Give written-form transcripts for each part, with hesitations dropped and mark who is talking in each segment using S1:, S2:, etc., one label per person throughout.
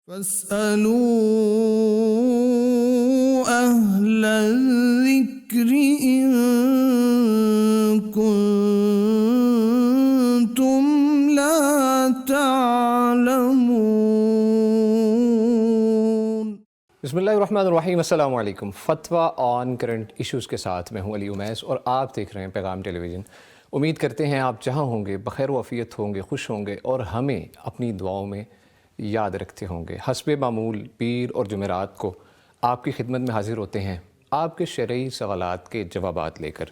S1: فاسألوا أهل الذكر إن كنتم لا تعلمون۔
S2: بسم اللہ الرحمن الرحیم، السلام علیکم۔ فتویٰ آن کرنٹ ایشوز کے ساتھ میں ہوں علی امیس اور آپ دیکھ رہے ہیں پیغام ٹیلی ویژن۔ امید کرتے ہیں آپ جہاں ہوں گے بخیر و عافیت ہوں گے، خوش ہوں گے اور ہمیں اپنی دعاؤں میں یاد رکھتے ہوں گے۔ حسب معمول پیر اور جمعرات کو آپ کی خدمت میں حاضر ہوتے ہیں آپ کے شرعی سوالات کے جوابات لے کر،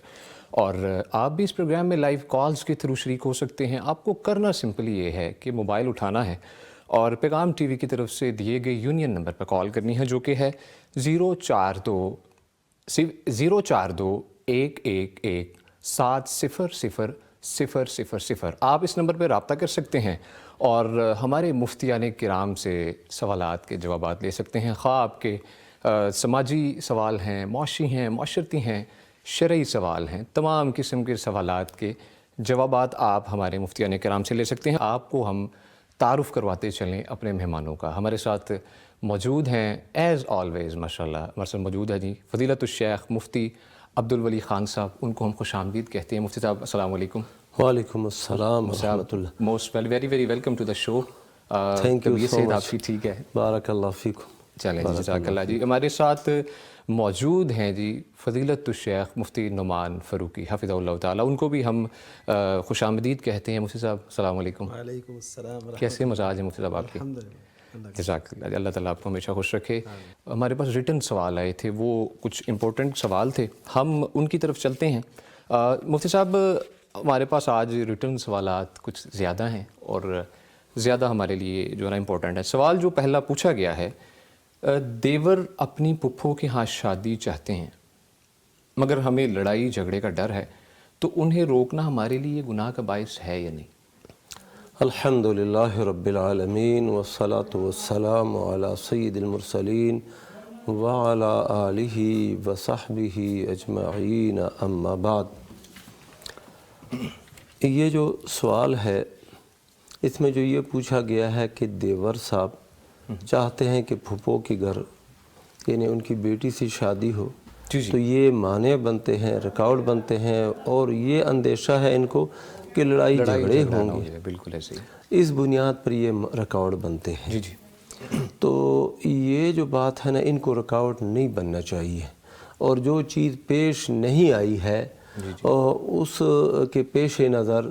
S2: اور آپ بھی اس پروگرام میں لائیو کالز کے تھرو شریک ہو سکتے ہیں۔ آپ کو کرنا سمپلی یہ ہے کہ موبائل اٹھانا ہے اور پیغام ٹی وی کی طرف سے دیے گئے یونین نمبر پر کال کرنی ہے، جو کہ ہے 042-111-700-000۔ آپ اس نمبر پہ رابطہ کر سکتے ہیں اور ہمارے مفتیان کرام سے سوالات کے جوابات لے سکتے ہیں، خواہ آپ کے سماجی سوال ہیں، معاشی ہیں، معاشرتی ہیں، شرعی سوال ہیں، تمام قسم کے سوالات کے جوابات آپ ہمارے مفتیان کرام سے لے سکتے ہیں۔ آپ کو ہم تعارف کرواتے چلیں اپنے مہمانوں کا۔ ہمارے ساتھ موجود ہیں ایز آلویز ماشاءاللہ ہمارے ساتھ موجود ہے فضیلت الشیخ مفتی عبدالولی خان صاحب، ان کو ہم خوش آمدید کہتے ہیں۔ مفتی صاحب السلام علیکم۔
S3: وعلیکم السلام ورحمۃ اللہ۔
S2: Most very welcome to the show.
S3: Thank you so
S2: صحت
S3: مچ۔
S2: آپ کی ٹھیک ہے؟
S3: بارک اللہ فیکم۔
S2: چلیں جی، جزاک اللہ جی۔ ہمارے ساتھ موجود ہیں جی فضیلت الشیخ مفتی نعمان فاروقی حفظہ اللہ تعالیٰ، ان کو بھی ہم خوش آمدید کہتے ہیں۔ مفتی صاحب السلام علیکم۔
S4: وعلیکم السلام ورحمۃ
S2: کیسے مزاج ہیں مفتی صاحب آپ کے؟
S4: الحمدللہ۔
S2: جزاک اللہ، اللہ تعالیٰ آپ کو ہمیشہ خوش رکھے۔ ہمارے پاس ریٹن سوال آئے تھے، وہ کچھ امپورٹنٹ سوال تھے، ہم ان کی طرف چلتے ہیں۔ مفتی صاحب ہمارے پاس آج ریٹن سوالات کچھ زیادہ ہیں اور زیادہ ہمارے لیے جو ہے نا امپورٹنٹ ہے۔ سوال جو پہلا پوچھا گیا ہے، دیور اپنی پھپھو کے ہاں شادی چاہتے ہیں مگر ہمیں لڑائی جھگڑے کا ڈر ہے، تو انہیں روکنا ہمارے لیے گناہ کا باعث ہے یا نہیں؟
S3: الحمد للہ رب العالمین والصلاة والسلام علی سید المرسلین وعلی آلہ وصحبہ اجمعین، اما بعد۔ یہ جو سوال ہے اس میں جو یہ پوچھا گیا ہے کہ دیور صاحب چاہتے ہیں کہ پھپھو کے گھر یعنی ان کی بیٹی سے شادی ہو، تو یہ مانع بنتے ہیں، رکاوٹ بنتے ہیں، اور یہ اندیشہ ہے ان کو کہ لڑائی جھگڑے ہوں گے۔
S2: بالکل ایسے ہی
S3: اس بنیاد پر یہ رکاوٹ بنتے ہیں۔
S2: جی جی۔
S3: تو یہ جو بات ہے نا، ان کو رکاوٹ نہیں بننا چاہیے، اور جو چیز پیش نہیں آئی ہے اس کے پیش نظر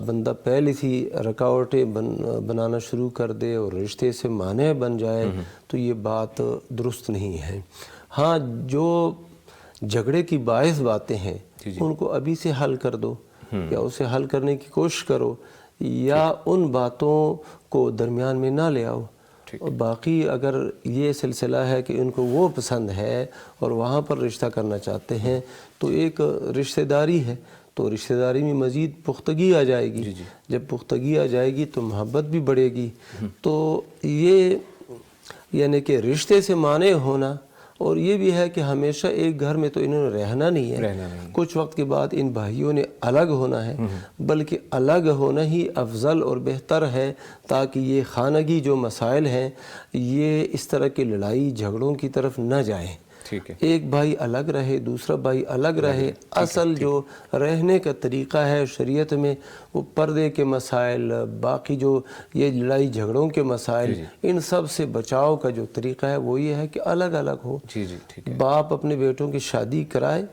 S3: بندہ پہلے سے رکاوٹیں بنانا شروع کر دے اور رشتے سے مانع بن جائے تو یہ بات درست نہیں ہے۔ ہاں، جو جھگڑے کی باعث باتیں ہیں ان کو ابھی سے حل کر دو، یا اسے حل کرنے کی کوشش کرو، یا ان باتوں کو درمیان میں نہ لے آؤ۔ اور باقی اگر یہ سلسلہ ہے کہ ان کو وہ پسند ہے اور وہاں پر رشتہ کرنا چاہتے ہیں تو ایک رشتہ داری ہے، تو رشتہ داری میں مزید پختگی آ جائے گی۔ جب پختگی آ جائے گی تو محبت بھی بڑھے گی۔ تو یہ یعنی کہ رشتے سے مانع ہونا، اور یہ بھی ہے کہ ہمیشہ ایک گھر میں تو انہوں نے رہنا نہیں ہے، کچھ وقت کے بعد ان بھائیوں نے الگ ہونا ہے، بلکہ الگ ہونا ہی افضل اور بہتر ہے، تاکہ یہ خانگی جو مسائل ہیں یہ اس طرح کی لڑائی جھگڑوں کی طرف نہ جائیں۔ ایک بھائی الگ رہے، دوسرا بھائی الگ رہے۔ اصل جو رہنے کا طریقہ ہے شریعت میں وہ پردے کے مسائل، باقی جو یہ لڑائی جھگڑوں کے مسائل، ان سب سے بچاؤ کا جو طریقہ ہے وہ یہ ہے کہ الگ الگ ہو۔ باپ اپنے بیٹوں کی شادی کرائے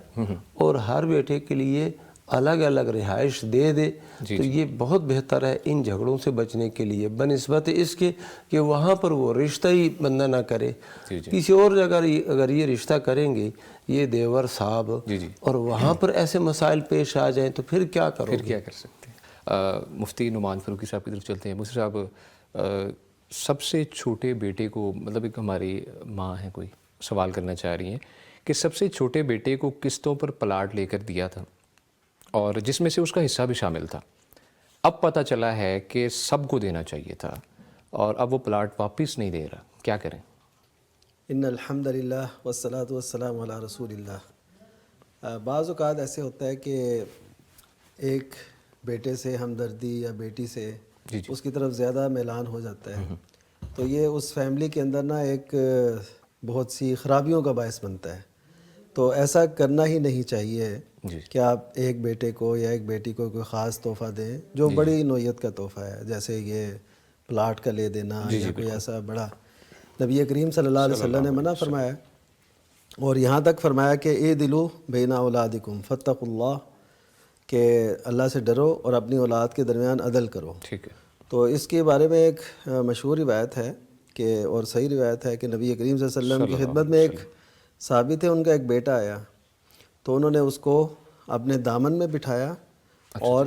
S3: اور ہر بیٹے کے لیے الگ الگ رہائش دے دے، تو یہ بہت بہتر ہے ان جھگڑوں سے بچنے کے لیے، بنسبت اس کے کہ وہاں پر وہ رشتہ ہی بندہ نہ کرے۔ کسی اور جگہ اگر یہ رشتہ کریں گے یہ دیور صاحب اور وہاں پر ایسے مسائل پیش آ جائیں تو پھر کیا کرو گے؟
S2: پھر کیا کر سکتے ہیں؟ مفتی نعمان فاروقی صاحب کی طرف چلتے ہیں۔ مفتی صاحب، سب سے چھوٹے بیٹے کو، مطلب ایک ہماری ماں ہیں کوئی سوال کرنا چاہ رہی ہیں کہ سب سے چھوٹے بیٹے کو قسطوں پر پلاٹ لے کر دیا تھا اور جس میں سے اس کا حصہ بھی شامل تھا، اب پتہ چلا ہے کہ سب کو دینا چاہیے تھا اور اب وہ پلاٹ واپس نہیں دے رہا، کیا کریں؟
S4: ان الحمد للہ والصلاۃ والسلام علی رسول اللہ۔ بعض اوقات ایسے ہوتا ہے کہ ایک بیٹے سے ہمدردی یا بیٹی سے اس کی طرف زیادہ میلان ہو جاتا ہے، تو یہ اس فیملی کے اندر نا ایک بہت سی خرابیوں کا باعث بنتا ہے. تو ایسا کرنا ہی نہیں چاہیے کہ آپ ایک بیٹے کو یا ایک بیٹی کو کوئی خاص تحفہ دیں جو بڑی نوعیت کا تحفہ ہے، جیسے یہ پلاٹ کا لے دینا یا کوئی ایسا بڑا. نبی کریم صلی اللہ علیہ وسلم نے منع فرمایا، اور یہاں تک فرمایا کہ اعدلوا بین اولادکم فاتقوا اللہ، کہ اللہ سے ڈرو اور اپنی اولاد کے درمیان عدل کرو.
S2: ٹھیک ہے.
S4: تو اس کے بارے میں ایک مشہور روایت ہے کہ، اور صحیح روایت ہے کہ نبی کریم صلی اللہ علیہ وسلم کی خدمت میں ایک صحابی تھے، ان کا ایک بیٹا آیا تو انہوں نے اس کو اپنے دامن میں بٹھایا اور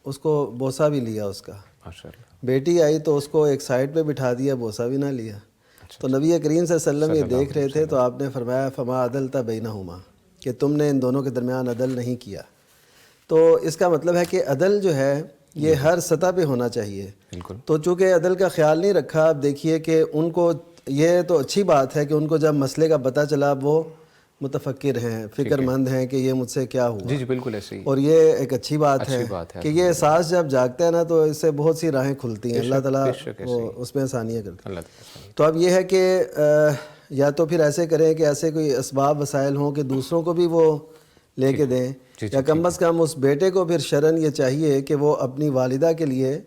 S4: اس کو بوسہ بھی لیا اس کا. بیٹی آئی تو اس کو ایک سائڈ پہ بٹھا دیا، بوسہ بھی نہ لیا. تو نبی کریم صلی اللہ علیہ وسلم یہ دیکھ رہے تھے تو آپ نے فرمایا فما عدلت بینہما، کہ تم نے ان دونوں کے درمیان عدل نہیں کیا. تو اس کا مطلب ہے کہ عدل جو ہے یہ ہر سطح پہ ہونا چاہیے. تو چونکہ عدل کا خیال نہیں رکھا، آپ دیکھیے کہ ان کو، یہ تو اچھی بات ہے کہ ان کو جب مسئلے کا پتہ چلا وہ متفکر ہیں، فکر مند ہیں کہ یہ مجھ سے کیا ہوا.
S2: جی بالکل ایسے ہی.
S4: اور یہ ایک اچھی بات ہے کہ یہ احساس جب جاگتا ہے نا تو اس سے بہت سی راہیں کھلتی ہیں، اللہ تعالیٰ اس میں آسانیاں کرتا ہے. تو اب یہ ہے کہ یا تو پھر ایسے کریں کہ ایسے کوئی اسباب وسائل ہوں کہ دوسروں کو بھی وہ لے کے دیں، یا کم از کم اس بیٹے کو پھر شرعاً یہ چاہیے کہ وہ اپنی والدہ کے لیے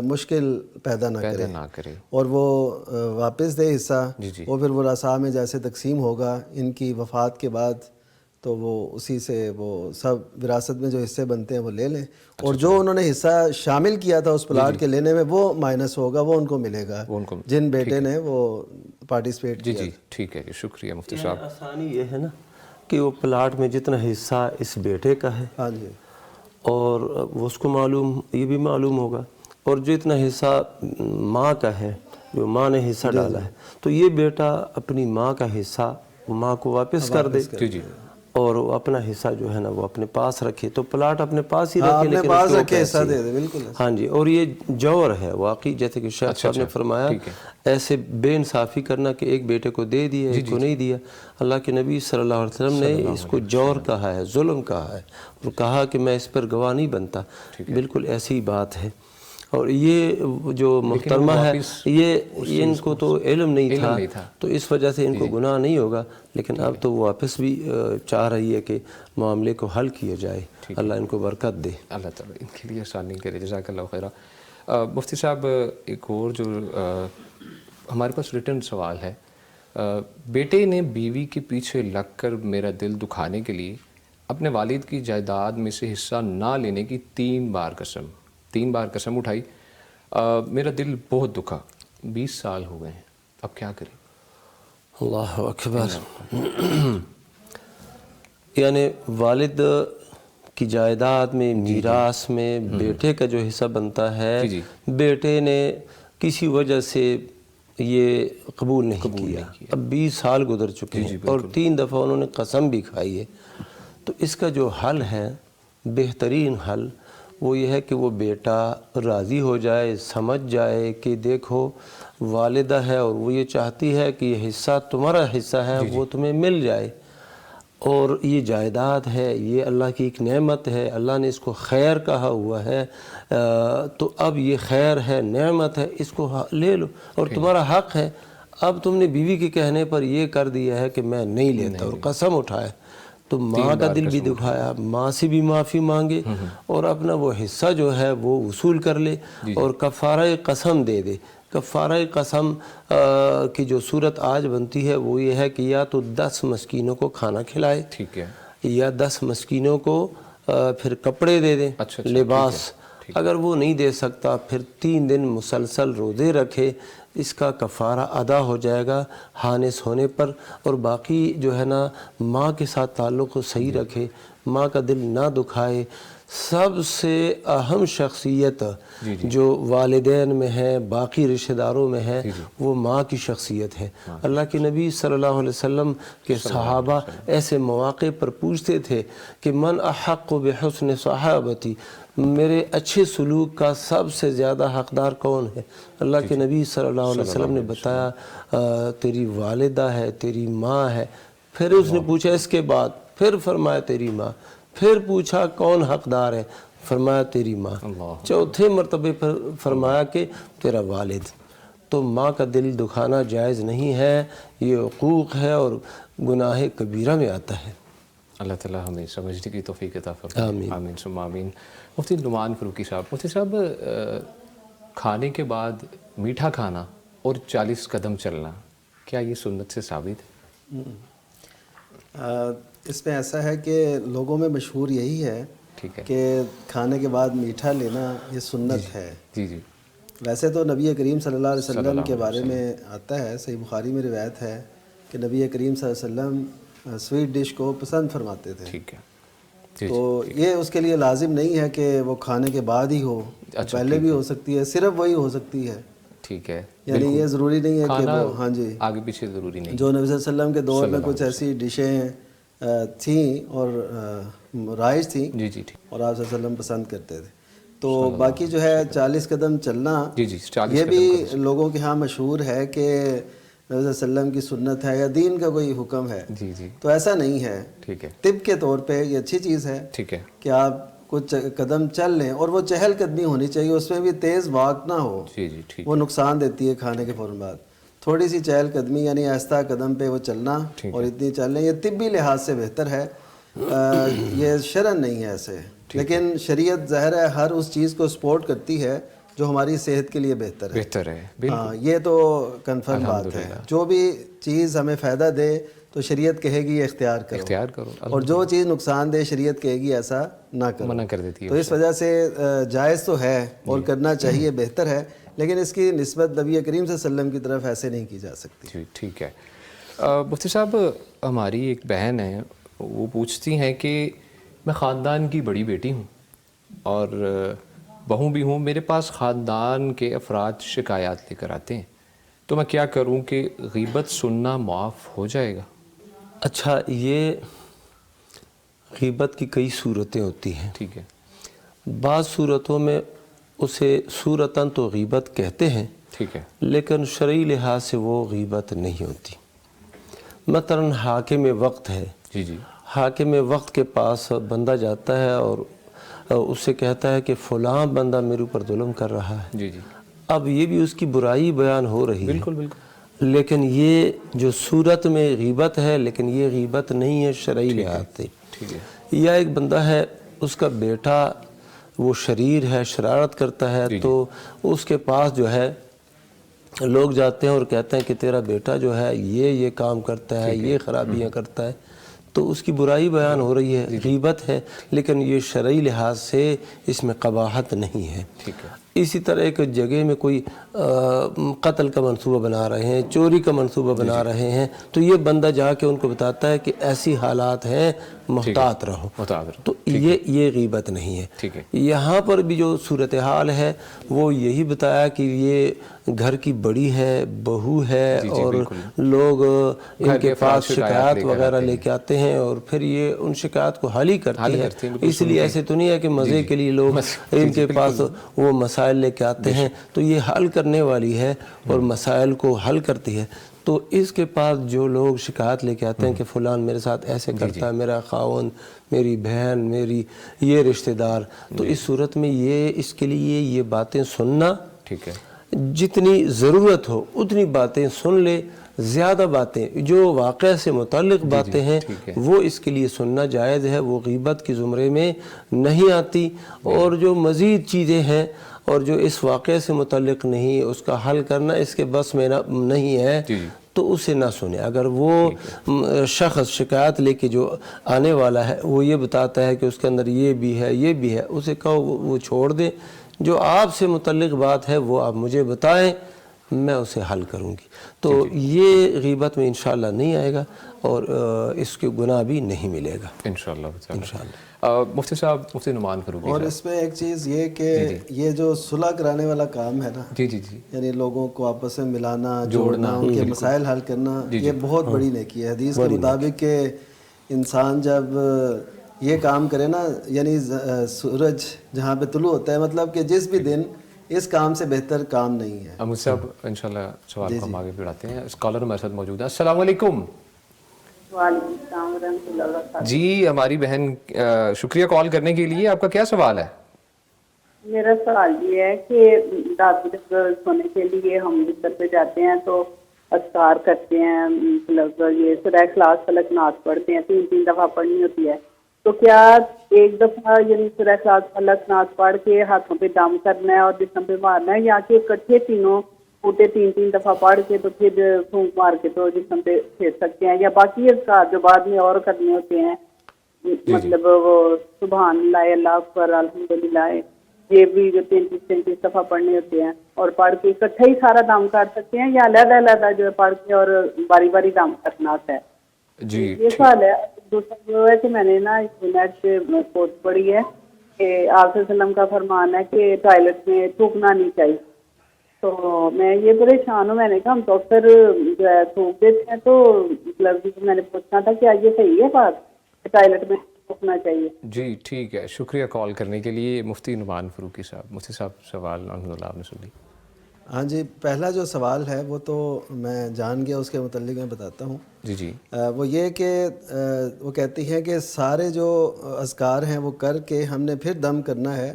S4: مشکل پیدا نہ کرے اور وہ واپس دے حصہ. وہ پھر ورثاء میں جیسے تقسیم ہوگا ان کی وفات کے بعد تو وہ اسی سے وہ سب وراثت میں جو حصے بنتے ہیں وہ لے لیں، اور جو انہوں نے حصہ شامل کیا تھا اس پلاٹ کے لینے میں وہ مائنس ہوگا، وہ ان کو ملے گا جن بیٹے نے وہ پارٹیسپیٹ کیا.
S2: جی ٹھیک ہے، شکریہ مفتی صاحب.
S3: آسانی یہ ہے نا کہ وہ پلاٹ میں جتنا حصہ اس بیٹے کا ہے
S4: ہاں جی،
S3: اور وہ اس کو معلوم، یہ بھی معلوم ہوگا، اور جو اتنا حصہ ماں کا ہے، جو ماں نے حصہ ڈالا ہے، تو یہ بیٹا اپنی ماں کا حصہ ماں کو واپس کر دے اور وہ اپنا حصہ جو ہے نا وہ اپنے پاس رکھے. تو پلاٹ اپنے پاس ہی رکھے، لیکن
S4: پاس رکھے حصہ دے دے. بالکل.
S3: ہاں جی. اور یہ جور ہے واقعی، جیسے کہ شیخ صاحب نے فرمایا ایسے بے انصافی کرنا کہ ایک بیٹے کو دے دیا ایک کو نہیں دیا. اللہ کے نبی صلی اللہ علیہ وسلم نے اس کو جور کہا ہے، ظلم کہا ہے، اور کہا کہ میں اس پر گواہ نہیں بنتا. بالکل ایسی بات ہے. اور یہ جو محترمہ ہے یہ ان کو تو علم نہیں تھا تو اس وجہ سے ان کو گناہ نہیں ہوگا، لیکن اب تو واپس بھی چاہ رہی ہے کہ معاملے کو حل کیا جائے. اللہ ان کو برکت دے،
S2: اللہ تعالیٰ ان کے لیے آسانی کرے. جزاک اللہ خیرہ. مفتی صاحب ایک اور جو ہمارے پاس ریٹن سوال ہے، بیٹے نے بیوی کے پیچھے لگ کر میرا دل دکھانے کے لیے اپنے والد کی جائیداد میں سے حصہ نہ لینے کی 3 بار قسم اٹھائی. میرا دل بہت دکھا. 20 سال ہو گئے ہیں، اب کیا کریں؟
S3: اللہ اکبر. یعنی والد کی جائیداد میں، میراث میں بیٹے کا جو حصہ بنتا ہے، بیٹے نے کسی وجہ سے یہ قبول نہیں کیا. اب 20 سال گزر چکے ہیں اور 3 دفعہ انہوں نے قسم بھی کھائی ہے. تو اس کا جو حل ہے، بہترین حل، وہ یہ ہے کہ وہ بیٹا راضی ہو جائے، سمجھ جائے کہ دیکھو والدہ ہے اور وہ یہ چاہتی ہے کہ یہ حصہ تمہارا حصہ ہے، وہ تمہیں مل جائے، اور یہ جائیداد ہے، یہ اللہ کی ایک نعمت ہے، اللہ نے اس کو خیر کہا ہوا ہے. تو اب یہ خیر ہے، نعمت ہے، اس کو لے لو اور تمہارا حق ہے. اب تم نے بیوی کے کہنے پر یہ کر دیا ہے کہ میں نہیں لیتا اور قسم اٹھائے، تو ماں کا دل بھی دکھایا، ماں سے بھی معافی مانگے اور اپنا وہ حصہ جو ہے وہ وصول کر لے اور کفارہ قسم دے دے. کفارہ قسم کی جو صورت آج بنتی ہے وہ یہ ہے کہ یا تو 10 مسکینوں کو کھانا کھلائے، ٹھیک ہے، یا 10 مسکینوں کو پھر کپڑے دے دیں، لباس. اگر وہ نہیں دے سکتا پھر 3 دن مسلسل روزے رکھے، اس کا کفارہ ادا ہو جائے گا حانس ہونے پر. اور باقی جو ہے نا ماں کے ساتھ تعلق کو صحیح رکھے، ماں کا دل نہ دکھائے. سب سے اہم شخصیت جو والدین میں ہے، باقی رشتہ داروں میں ہے، وہ ماں کی شخصیت ہے. اللہ کے نبی صلی اللہ علیہ وسلم کے صحابہ ایسے مواقع پر پوچھتے تھے کہ من احق بحسن صحابتی، میرے اچھے سلوک کا سب سے زیادہ حقدار کون ہے؟ اللہ کے نبی صلی اللہ علیہ وسلم نے بتایا تیری والدہ ہے، تیری ماں ہے. پھر اس نے پوچھا اس کے بعد، پھر فرمایا تیری ماں. پھر پوچھا کون حقدار ہے؟ فرمایا تیری ماں. چوتھے مرتبے پر فرمایا کہ تیرا والد. تو ماں کا دل دکھانا جائز نہیں ہے، یہ عقوق ہے اور گناہ کبیرہ میں آتا ہے۔
S2: اللہ تعالیٰ ہمیں سمجھنے کی توفیق عطا فرمائے۔ آمین آمین ثم آمین۔ مفتی نعمان فاروقی صاحب، مفتی صاحب کھانے کے بعد میٹھا کھانا اور 40 قدم چلنا، کیا یہ سنت سے ثابت ہے؟
S4: اس میں ایسا ہے کہ لوگوں میں مشہور یہی ہے
S2: ٹھیک ہے
S4: کہ کھانے کے بعد میٹھا لینا یہ سنت ہے۔
S2: جی جی
S4: ویسے تو نبی کریم صلی اللہ علیہ وسلم کے بارے میں آتا ہے، صحیح بخاری میں روایت ہے کہ نبی کریم صلی اللہ علیہ وسلم سویٹ ڈش کو پسند فرماتے تھے۔
S2: ٹھیک ہے جی
S4: تو یہ اس کے لیے لازم نہیں ہے کہ وہ کھانے کے بعد ہی ہو، پہلے بھی ہو سکتی ہے، صرف وہی ہو سکتی ہے،
S2: ٹھیک ہے،
S4: یعنی یہ ضروری نہیں ہے کہ وہ ہاں جی
S2: آگے پیچھے ضروری نہیں۔
S4: جو نبی صلی اللہ علیہ وسلم کے دور میں کچھ ایسی ڈشیں تھیں اور رائج تھیں
S2: جی جی ٹھیک،
S4: اور آپ صلی اللہ علیہ وسلم پسند کرتے تھے۔ تو باقی جو ہے 40 قدم چلنا،
S2: جی جی 40
S4: یہ بھی لوگوں کے ہاں مشہور ہے کہ نبی صلی اللہ علیہ وسلم کی سنت ہے یا دین کا کوئی حکم ہے،
S2: جی جی
S4: تو ایسا نہیں ہے۔
S2: ٹھیک ہے
S4: طب کے طور پہ یہ اچھی چیز ہے
S2: ٹھیک ہے
S4: کہ آپ کچھ قدم چل لیں، اور وہ چہل قدمی ہونی چاہیے، اس میں بھی تیز واک نہ ہو،
S2: جی جی ٹھیک،
S4: وہ نقصان دیتی ہے کھانے کے فوراً بعد۔ تھوڑی سی چہل قدمی یعنی آہستہ قدم پہ وہ چلنا اور اتنی چل لیں، یہ طبی لحاظ سے بہتر ہے، یہ شرعن نہیں ہے ایسے، لیکن شریعت ظاہر ہے ہر اس چیز کو سپورٹ کرتی ہے جو ہماری صحت کے لیے بہتر ہے۔
S2: بہتر ہے،
S4: ہاں یہ تو کنفرم بات ہے، جو بھی چیز ہمیں فائدہ دے تو شریعت کہے گی اختیار کرو،
S2: اختیار کرو،
S4: اور جو چیز نقصان دے شریعت کہے گی ایسا نہ کرو،
S2: منع کر دیتی ہے۔
S4: تو اس وجہ سے جائز تو ہے اور کرنا چاہیے، بہتر ہے، لیکن اس کی نسبت نبی کریم صلی اللہ علیہ وسلم کی طرف ایسے نہیں کی جا سکتی۔
S2: جی ٹھیک ہے۔ مفتی صاحب ہماری ایک بہن ہے، وہ پوچھتی ہیں کہ میں خاندان کی بڑی بیٹی ہوں اور بہو بھی ہوں، میرے پاس خاندان کے افراد شکایات لے کر آتے ہیں، تو میں کیا کروں کہ غیبت سننا معاف ہو جائے گا؟
S3: اچھا، یہ غیبت کی کئی صورتیں ہوتی ہیں۔
S2: ٹھیک ہے
S3: بعض صورتوں میں اسے صورتاً تو غیبت کہتے ہیں،
S2: ٹھیک ہے
S3: لیکن شرعی لحاظ سے وہ غیبت نہیں ہوتی۔ مثلاً حاکم وقت ہے،
S2: جی جی
S3: حاکم وقت کے پاس بندہ جاتا ہے اور اس سے کہتا ہے کہ فلاں بندہ میرے اوپر ظلم کر رہا ہے،
S2: جی جی
S3: اب یہ بھی اس کی برائی بیان ہو رہی ہے،
S2: بالکل بالکل
S3: لیکن یہ جو صورت میں غیبت ہے، لیکن یہ غیبت نہیں ہے شرعی لحاظ سے۔
S2: ٹھیک ہے
S3: یا ایک بندہ ہے، اس کا بیٹا وہ شریر ہے، شرارت کرتا ہے، تو اس کے پاس جو ہے لوگ جاتے ہیں اور کہتے ہیں کہ تیرا بیٹا جو ہے یہ کام کرتا ہے، یہ خرابیاں کرتا ہے، تو اس کی برائی بیان ہو رہی ہے، غیبت ہے، لیکن یہ شرعی لحاظ سے اس میں قباحت نہیں ہے۔
S2: ٹھیک ہے
S3: اسی طرح ایک جگہ میں کوئی قتل کا منصوبہ بنا رہے ہیں، چوری کا منصوبہ بنا رہے ہیں، تو یہ بندہ جا کے ان کو بتاتا ہے کہ ایسی حالات ہیں، محتاط رہو، تو یہ غیبت نہیں ہے۔
S2: ٹھیک ہے
S3: یہاں پر بھی جو صورتحال ہے وہ یہی بتایا کہ یہ گھر کی بڑی ہے، بہو ہے، اور لوگ ان کے پاس شکایات وغیرہ لے کے آتے ہیں اور پھر یہ ان شکایات کو حل ہی کرتی ہے۔ اس لیے ایسے تو نہیں ہے کہ مزے کے لیے لوگ ان کے پاس وہ مسائل لے کے آتے ہیں، تو یہ حل کرنے والی ہے اور مسائل کو حل کرتی ہے۔ تو اس کے پاس جو لوگ شکایت لے کے آتے ہیں کہ فلان میرے ساتھ ایسے کرتا ہے، میرا خاوند، میری بہن، میری یہ رشتہ دار، تو اس صورت میں یہ اس کے لیے یہ باتیں سننا،
S2: ٹھیک ہے
S3: جتنی ضرورت ہو اتنی باتیں سن لے، زیادہ باتیں جو واقعہ سے متعلق باتیں ہیں وہ اس کے لیے سننا جائز ہے، وہ غیبت کی زمرے میں نہیں آتی۔ اور جو مزید چیزیں ہیں اور جو اس واقعے سے متعلق نہیں، اس کا حل کرنا اس کے بس میں نہیں ہے، تو اسے نہ سنیں۔ اگر وہ شخص شکایت لے کے جو آنے والا ہے وہ یہ بتاتا ہے کہ اس کے اندر یہ بھی ہے، یہ بھی ہے، اسے کہو وہ چھوڑ دیں، جو آپ سے متعلق بات ہے وہ آپ مجھے بتائیں، میں اسے حل کروں گی، تو یہ غیبت میں انشاءاللہ نہیں آئے گا اور اس کے گناہ بھی نہیں ملے گا
S2: انشاءاللہ۔ مفتی صاحب، مفتی نعمان فاروقی،
S4: اور اس میں ایک چیز یہ کہ یہ جو صلح کرانے والا کام ہے نا،
S2: جی جی جی
S4: یعنی لوگوں کو آپس میں ملانا، جوڑنا، ان کے مسائل حل کرنا، یہ بہت بڑی نیکی ہے۔ حدیث کے مطابق کہ انسان جب یہ کام کرے نا، یعنی سورج جہاں پہ طلوع ہوتا ہے، مطلب کہ جس بھی دن اس کام سے بہتر کام نہیں ہے۔
S2: مجھ سے اب انشاءاللہ سوال کو ہم آگے بڑھاتے ہیں۔ اسکالر ہمارے ساتھ موجود ہے۔ السلام علیکم۔
S5: وعلیکم السلام ورحمۃ اللہ وبرکاتہ۔
S2: جی ہماری بہن، شکریہ کال کرنے کے لیے، آپ کا کیا سوال ہے؟
S5: میرا سوال یہ ہے کہ رات کو جب سونے کے لیے ہم بستر پہ جاتے ہیں تو اذکار کرتے ہیں، مطلب یہ سورہ اخلاص فلق ناس پڑھتے ہیں، 3 دفعہ پڑھنی ہوتی ہے، تو کیا ایک دفعہ یعنی سورہ اخلاص فلق ناس پڑھ کے ہاتھوں پہ دم کرنا ہے اور جسم پہ مارنا ہے، یا کہ اکٹھے تینوں پوٹے 3 دفعہ پڑھ کے تو پھر پھونک مار کے تو جسم پہ پھیر سکتے ہیں، یا باقی اذکار جو بعد میں اور کرنے ہوتے ہیں، مطلب وہ سبحان اللہ، اللہ اکبر، الحمدللہ، یہ بھی جو 33 دفعہ پڑھنے ہوتے ہیں، اور پڑھ کے اکٹھا ہی سارا دم کر سکتے ہیں یا علیحدہ علیحدہ جو ہے پڑھ کے اور باری باری دم کرنا ہوتا ہے؟
S2: جی
S5: یہ سوال ہے۔ دوسرا جو ہے کہ میں نے نا نیٹ پہ پوسٹ پڑھی ہے کہ آپ صلی اللہ علیہ وسلم کا فرمان ہے کہ ٹوائلٹ میں تھوکنا نہیں چاہیے، تو میں یہ پریشان ہوں، میں نے کہا ہم تو اکثر جو ہے تھوک دیتے ہیں، تو مطلب میں نے پوچھنا تھا کہ یہ صحیح ہے بات کہ ٹوائلٹ میں تھوکنا چاہیے؟
S2: جی ٹھیک ہے، شکریہ کال کرنے کے لیے مفتی نعمان فاروقی صاحب۔ مفتی صاحب سوال الحمدللہ آپ نے سن لی۔
S4: ہاں جی، پہلا جو سوال ہے وہ تو میں جان گیا، اس کے متعلق میں بتاتا ہوں۔
S2: جی
S4: وہ یہ کہ وہ کہتی ہیں کہ سارے جو اذکار ہیں وہ کر کے ہم نے پھر دم کرنا ہے،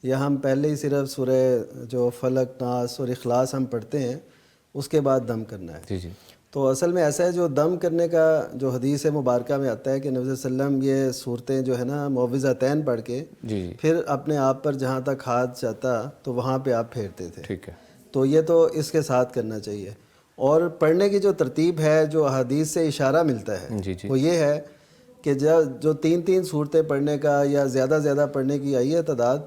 S4: یا ہم پہلے ہی صرف سورہ جو فلق ناس اور اخلاص ہم پڑھتے ہیں اس کے بعد دم کرنا ہے؟
S2: جی
S4: تو اصل میں ایسا ہے، جو دم کرنے کا جو حدیث مبارکہ میں آتا ہے کہ نبی صلی اللہ علیہ وسلم یہ صورتیں جو ہے نا معوذتین پڑھ کے پھر اپنے آپ پر جہاں تک ہاتھ جاتا تو وہاں پہ آپ پھیرتے تھے۔
S2: ٹھیک ہے،
S4: تو یہ تو اس کے ساتھ کرنا چاہیے، اور پڑھنے کی جو ترتیب ہے جو احادیث سے اشارہ ملتا ہے وہ یہ ہے کہ جو 3 صورتیں پڑھنے کا یا زیادہ پڑھنے کی آئی ہے تعداد،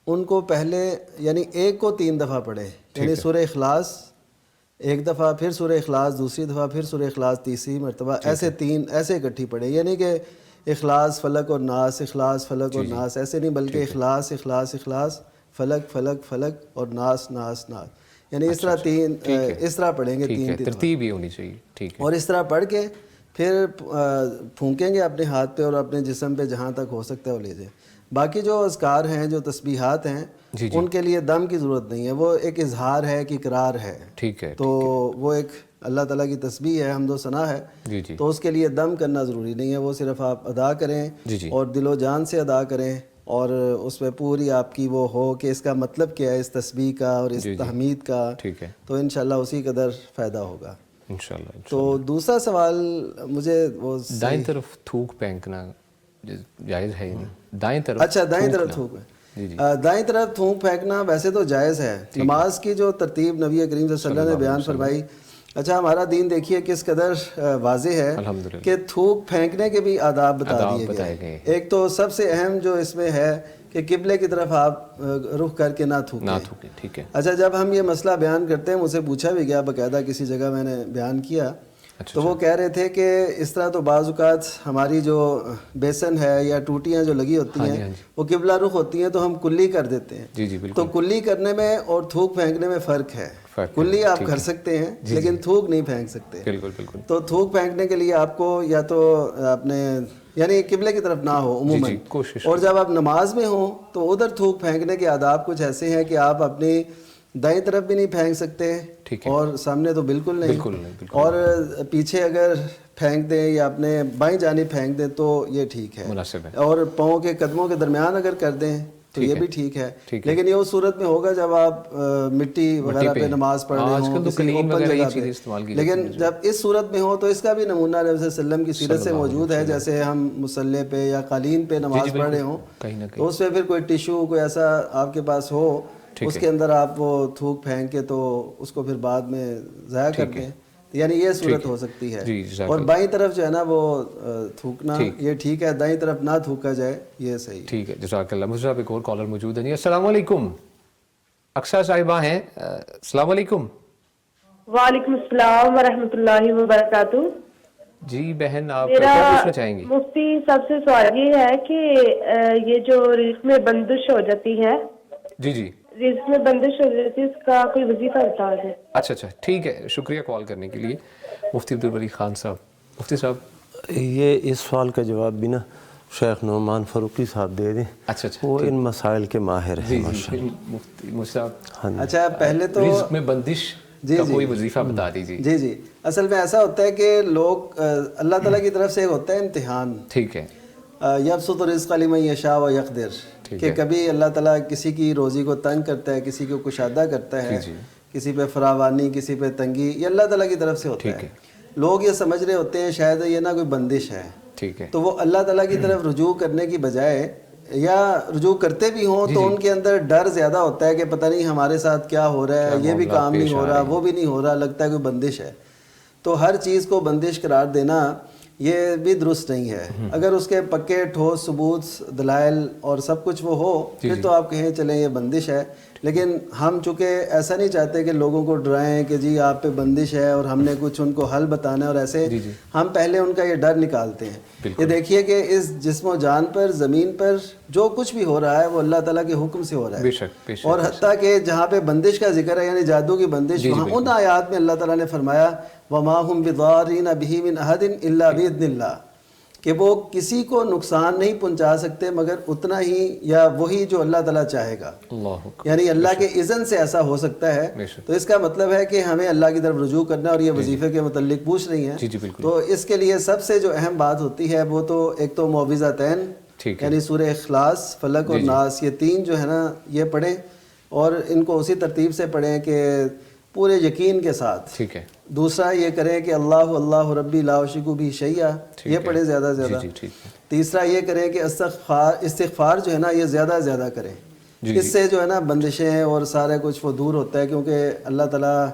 S4: ان کو پہلے یعنی ایک کو 3 دفعہ پڑھیں، یعنی سورہ اخلاص ایک دفعہ، پھر سورہ اخلاص دوسری دفعہ، پھر سورہ اخلاص تیسری مرتبہ، ایسے 3 ایسے اکٹھی پڑھیں، یعنی کہ اخلاص فلق اور ناس، اخلاص فلق اور ناس، ایسے نہیں بلکہ اخلاص اخلاص اخلاص، فلق فلق فلق اور ناس ناس ناس، یعنی اس طرح 3 اس طرح پڑھیں گے، 3
S2: ترتیب ہی ہونی چاہیے۔ ٹھیک ہے،
S4: اور اس طرح پڑھ کے پھر پھونکیں گے اپنے ہاتھ پہ اور اپنے جسم پہ جہاں تک ہو سکتا ہے وہ لے جائیں۔ باقی جو اذکار ہیں، جو تسبیحات ہیں، ان کے لیے دم کی ضرورت نہیں ہے، وہ ایک اظہار ہے، ایک اقرار ہے۔
S2: ٹھیک ہے،
S4: تو وہ ایک اللہ تعالیٰ کی تسبیح ہے، حمد و ثنا ہے، تو اس کے لیے دم کرنا ضروری نہیں ہے، وہ صرف آپ ادا کریں اور دل و جان سے ادا کریں، اور اس میں پوری آپ کی وہ ہو کہ اس کا مطلب کیا ہے، اس تسبیح کا اور اس تحمید کا، تو انشاءاللہ اسی قدر فائدہ ہوگا انشاءاللہ۔ تو دوسرا سوال مجھے وہ
S2: دائیں طرف تھوک پھینکنا جائز ہے؟ دائیں طرف،
S4: اچھا دائیں طرف تھوک، دائیں طرف تھوک پھینکنا ویسے تو جائز ہے۔ نماز کی جو ترتیب نبی کریم صلی اللہ علیہ وسلم نے بیان فرمائی، اچھا ہمارا دین دیکھیے کس قدر واضح ہے کہ تھوک پھینکنے کے بھی آداب بتا دیے گئے۔ ایک تو سب سے اہم جو اس میں ہے کہ قبلے کی طرف آپ رخ کر کے نہ تھوکیں۔
S2: ٹھیک ہے،
S4: اچھا جب ہم یہ مسئلہ بیان کرتے ہیں، مجھ سے پوچھا بھی گیا باقاعدہ، کسی جگہ میں نے بیان کیا، تو وہ کہہ رہے تھے کہ اس طرح تو بعض اوقات ہماری جو بیسن ہے یا ٹوٹیاں جو لگی ہوتی ہیں وہ قبلہ رخ ہوتی ہیں تو ہم کلی کر دیتے ہیں۔ تو کلی کرنے میں اور تھوک پھینکنے میں فرق ہے۔ کلی آپ کر سکتے ہیں لیکن تھوک نہیں پھینک سکتے۔ تو تھوک پھینکنے کے لیے آپ کو یا تو اپنے یعنی قبلے کی طرف نہ ہو عموماً، اور جب آپ نماز میں ہوں تو ادھر تھوک پھینکنے کے آداب کچھ ایسے ہیں کہ آپ اپنی دائیں طرف بھی نہیں پھینک سکتے اور سامنے تو بالکل نہیں، اور پیچھے اگر پھینک دیں یا اپنے بائیں جانب پھینک دیں تو یہ ٹھیک ہے، اور پاؤں کے قدموں کے درمیان اگر کر دیں تو یہ بھی ٹھیک ہے، لیکن یہ اس صورت میں ہوگا جب آپ مٹی وغیرہ پہ نماز پڑھ رہے ہوں کسی اوپن جگہ پہ، لیکن جب اس صورت میں ہو تو اس کا بھی نمونہ نبی صلی اللہ علیہ وسلم کی سیرت سے موجود ہے، جیسے ہم مصلی پہ یا قالین پہ نماز پڑھ رہے ہوں تو اس پہ پھر کوئی ٹیشو کوئی ایسا آپ کے پاس ہو، اس کے اندر آپ وہ تھوک پھینک کے تو اس کو پھر بعد میں ضائع کر دیں، یعنی یہ صورت ہو سکتی ہے۔ اور بائیں طرف جو ہے نا وہ تھوکنا یہ ٹھیک ہے، دائیں طرف نہ تھوکا جائے یہ صحیح۔
S2: ٹھیک ہے، جزاک اللہ۔ مجھے ایک اور کالر موجود ہے۔ السلام علیکم، اکثر صاحبہ ہیں، السلام علیکم۔
S6: وعلیکم السلام ورحمۃ اللہ وبرکاتہ۔
S2: جی بہن، آپ کیا پوچھنا چاہیں گی؟
S6: مفتی صاحب سے سوال یہ ہے کہ یہ جو رزق میں بندش ہو جاتی ہے،
S2: جی
S6: رزق میں بندش ہو جاتی ہے، اس کا کوئی وظیفہ بتا دیں۔
S2: اچھا ٹھیک ہے، شکریہ کال کرنے کے لیے مفتی عبدالبری خان صاحب۔ مفتی صاحب
S3: یہ اس سوال کا جواب بھی نا شیخ نعمان فاروقی صاحب دے دیں، وہ ان مسائل کے ماہر ہیں
S2: مفتی صاحب۔
S4: اچھا پہلے تو
S2: رزق میں بندش کا کوئی وظیفہ بتا دیجیے۔
S4: جی اصل میں ایسا ہوتا ہے کہ لوگ اللہ تعالیٰ کی طرف سے ہوتا ہے امتحان،
S2: ٹھیک ہے،
S4: یبسط الرزق لمن یشاء و یقدر، کہ کبھی اللہ تعالیٰ کسی کی روزی کو تنگ کرتا ہے، کسی کو کشادہ کرتا ہے، کسی پہ فراوانی، کسی پہ تنگی، یہ اللہ تعالیٰ کی طرف سے ہوتا ہے۔ لوگ یہ سمجھ رہے ہوتے ہیں شاید یہ نہ کوئی بندش ہے، تو وہ اللہ تعالیٰ کی طرف رجوع کرنے کی بجائے، یا رجوع کرتے بھی ہوں تو ان کے اندر ڈر زیادہ ہوتا ہے کہ پتہ نہیں ہمارے ساتھ کیا ہو رہا ہے، یہ بھی کام نہیں ہو رہا، وہ بھی نہیں ہو رہا، لگتا ہے کوئی بندش ہے۔ تو ہر چیز کو بندش قرار دینا یہ بھی درست نہیں ہے۔ اگر اس کے پکے ٹھوس ثبوت، دلائل اور سب کچھ وہ ہو پھر تو آپ کہیں چلیں یہ بندش ہے، لیکن ہم چونکہ ایسا نہیں چاہتے کہ لوگوں کو ڈرائیں کہ جی آپ پہ بندش ہے اور ہم نے کچھ ان کو حل بتانا ہے، اور ایسے ہم پہلے ان کا یہ ڈر نکالتے ہیں۔ یہ دیکھیے کہ اس جسم و جان پر، زمین پر جو کچھ بھی ہو رہا ہے وہ اللہ تعالیٰ کے حکم سے ہو رہا ہے، اور حتیٰ کہ جہاں پہ بندش کا ذکر ہے، یعنی جادو کی بندش، وہاں ان آیات میں اللہ تعالیٰ نے فرمایا وَمَا هُمْ بِضَارِّينَ بِهِ مِنْ أَحَدٍ إِلَّا بِإِذْنِ اللَّهِ، کہ وہ کسی کو نقصان نہیں پہنچا سکتے مگر اتنا ہی یا وہی جو اللہ تعالیٰ چاہے گا، یعنی اللہ کے اذن سے ایسا ہو سکتا ہے۔ تو اس کا مطلب ہے کہ ہمیں اللہ کی طرف رجوع کرنا، اور یہ وظیفے کے متعلق پوچھ رہی ہیں، تو اس کے لیے سب سے جو اہم بات ہوتی ہے وہ تو ایک تو معوذتین، یعنی سورہ اخلاص، فلق اور ناس، یہ تین جو ہے نا یہ پڑھیں، اور ان کو اسی ترتیب سے پڑھیں کہ پورے یقین کے ساتھ۔ دوسرا یہ کریں کہ اللہ اللہ ربی لا اشرک بہ شیئا، یہ پڑھیں زیادہ سے زیادہ۔ تیسرا یہ کریں کہ استغفار جو ہے نا یہ زیادہ سے زیادہ کریں، اس سے جو ہے نا بندشیں اور سارے کچھ وہ دور ہوتا ہے، کیونکہ اللہ تعالیٰ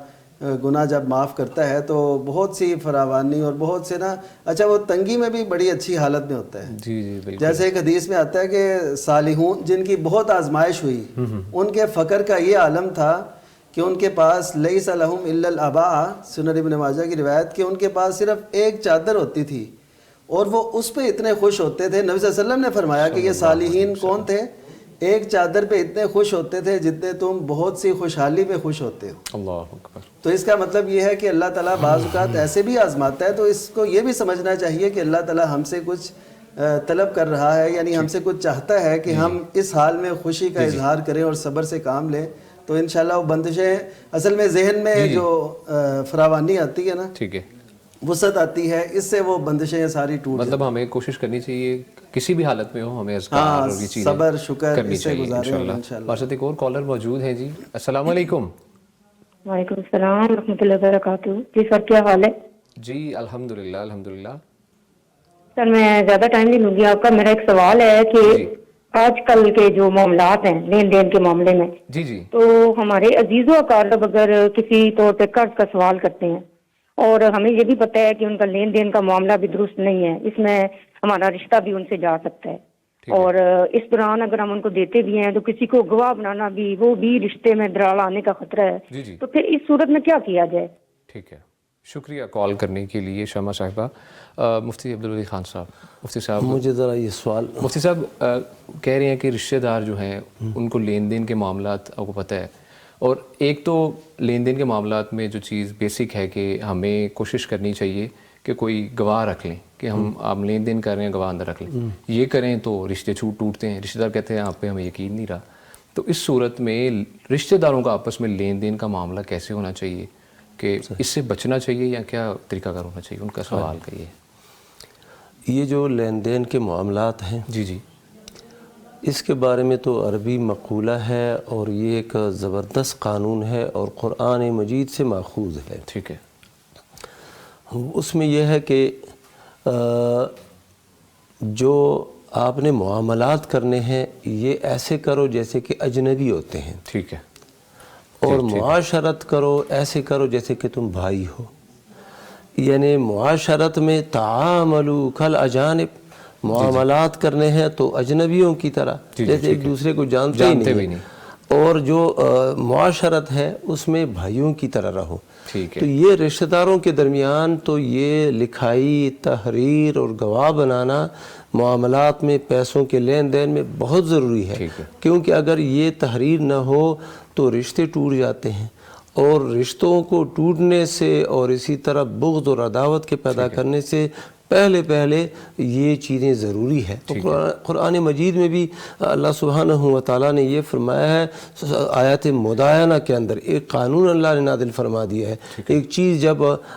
S4: گناہ جب معاف کرتا ہے تو بہت سی فراوانی اور بہت سے نا، اچھا وہ تنگی میں بھی بڑی اچھی حالت میں ہوتا ہے۔ جیسے ایک حدیث میں آتا ہے کہ صالحون جن کی بہت آزمائش ہوئی، ان کے فقر کا یہ عالم تھا کہ ان کے پاس لیس لہم الا الاباء، سنن ابن ماجہ کی روایت، کہ ان کے پاس صرف ایک چادر ہوتی تھی اور وہ اس پہ اتنے خوش ہوتے تھے۔ نبی صلی اللہ علیہ وسلم نے فرمایا کہ یہ صالحین کون تھے؟ ایک چادر پہ اتنے خوش ہوتے تھے جتنے تم بہت سی خوشحالی پہ خوش ہوتے ہو۔
S2: اللہ اکبر۔
S4: تو اس کا مطلب یہ ہے کہ اللہ تعالیٰ بعض اوقات ایسے بھی آزماتا ہے، تو اس کو یہ بھی سمجھنا چاہیے کہ اللہ تعالیٰ ہم سے کچھ طلب کر رہا ہے، یعنی ہم سے کچھ چاہتا ہے کہ ہم اس حال میں خوشی کا اظہار کریں اور صبر سے کام لیں، تو انشاءاللہ وہ بندشیں اصل میں ذہن میں جو فراوانی آتی ہے نا، وسعت آتی ہے، اس سے وہ بندشیں ساری ٹوٹ،
S2: مطلب ہمیں کوشش کرنی چاہیے کسی بھی حالت میں ہو، ہمیں اذکار اور یہ چیزیں
S4: صبر شکر
S2: کرنی
S4: اس سے
S2: چاہیے
S4: گزاریں
S2: انشاءاللہ۔ ہمارے ساتھ ایک اور کالر موجود ہیں۔ جی السلام علیکم۔
S6: وعلیکم السلام ورحمۃ اللہ وبرکاتہ۔ جی سر کیا حال ہے؟
S2: جی الحمدللہ الحمدللہ۔
S6: سر میں زیادہ ٹائم نہیں لوں گی آپ کا، میرا ایک سوال ہے کہ آج کل کے جو معاملات ہیں لین دین کے معاملے میں، تو ہمارے عزیز و اقارب اگر کسی طور پہ قرض کا سوال کرتے ہیں اور ہمیں یہ بھی پتہ ہے کہ ان کا لین دین کا معاملہ بھی درست نہیں ہے، اس میں ہمارا رشتہ بھی ان سے جا سکتا ہے، اور اس دوران اگر ہم ان کو دیتے بھی ہیں تو کسی کو گواہ بنانا بھی، وہ بھی رشتے میں دراڑ آنے کا خطرہ ہے، تو پھر اس صورت میں کیا کیا جائے؟
S2: ٹھیک ہے، شکریہ کال کرنے کے لیے شمع صاحبہ۔ مفتی عبدالودود خان صاحب، مفتی صاحب
S3: مجھے ذرا یہ سوال،
S2: مفتی صاحب کہہ رہے ہیں کہ رشتہ دار جو ہیں ان کو لین دین کے معاملات آپ کو پتہ ہے، اور ایک تو لین دین کے معاملات میں جو چیز بیسک ہے کہ ہمیں کوشش کرنی چاہیے کہ کوئی گواہ رکھ لیں کہ ہم لین دین کر رہے ہیں، گواہ اندر رکھ لیں، یہ کریں تو رشتے ٹوٹتے ہیں، رشتہ دار کہتے ہیں آپ پہ ہمیں یقین نہیں رہا۔ تو اس صورت میں رشتہ داروں کا آپس میں لین دین کا معاملہ کیسے ہونا چاہیے، کہ اس سے بچنا چاہیے یا کیا طریقہ کار ہونا چاہیے؟ ان کا سوال کہیے۔
S3: یہ جو لین دین کے معاملات ہیں،
S2: جی
S3: اس کے بارے میں تو عربی مقولہ ہے، اور یہ ایک زبردست قانون ہے اور قرآن مجید سے ماخوذ ہے۔
S2: ٹھیک ہے۔
S3: اس میں یہ ہے کہ جو آپ نے معاملات کرنے ہیں یہ ایسے کرو جیسے کہ اجنبی ہوتے ہیں،
S2: ٹھیک ہے،
S3: اور معاشرت کرو ایسے کرو جیسے کہ تم بھائی ہو، یعنی معاشرت میں تعاملوا کالاجانب، معاملات کرنے ہیں تو اجنبیوں کی طرح، جیسے ایک دوسرے کو جانتے ہی نہیں، اور جو معاشرت ہے اس میں بھائیوں کی طرح رہو۔ تو یہ رشتہ داروں کے درمیان تو یہ لکھائی، تحریر اور گواہ بنانا معاملات میں، پیسوں کے لین دین میں بہت ضروری ہے، کیونکہ اگر یہ تحریر نہ ہو تو رشتے ٹوٹ جاتے ہیں، اور رشتوں کو ٹوٹنے سے اور اسی طرح بغض اور عداوت کے پیدا کرنے سے پہلے یہ چیزیں ضروری ہے. تو قرآن مجید میں بھی اللہ سبحانہ و تعالیٰ نے یہ فرمایا ہے آیات مدائنہ کے اندر، ایک قانون اللہ نے نازل فرما دیا ہے. ایک چیز جب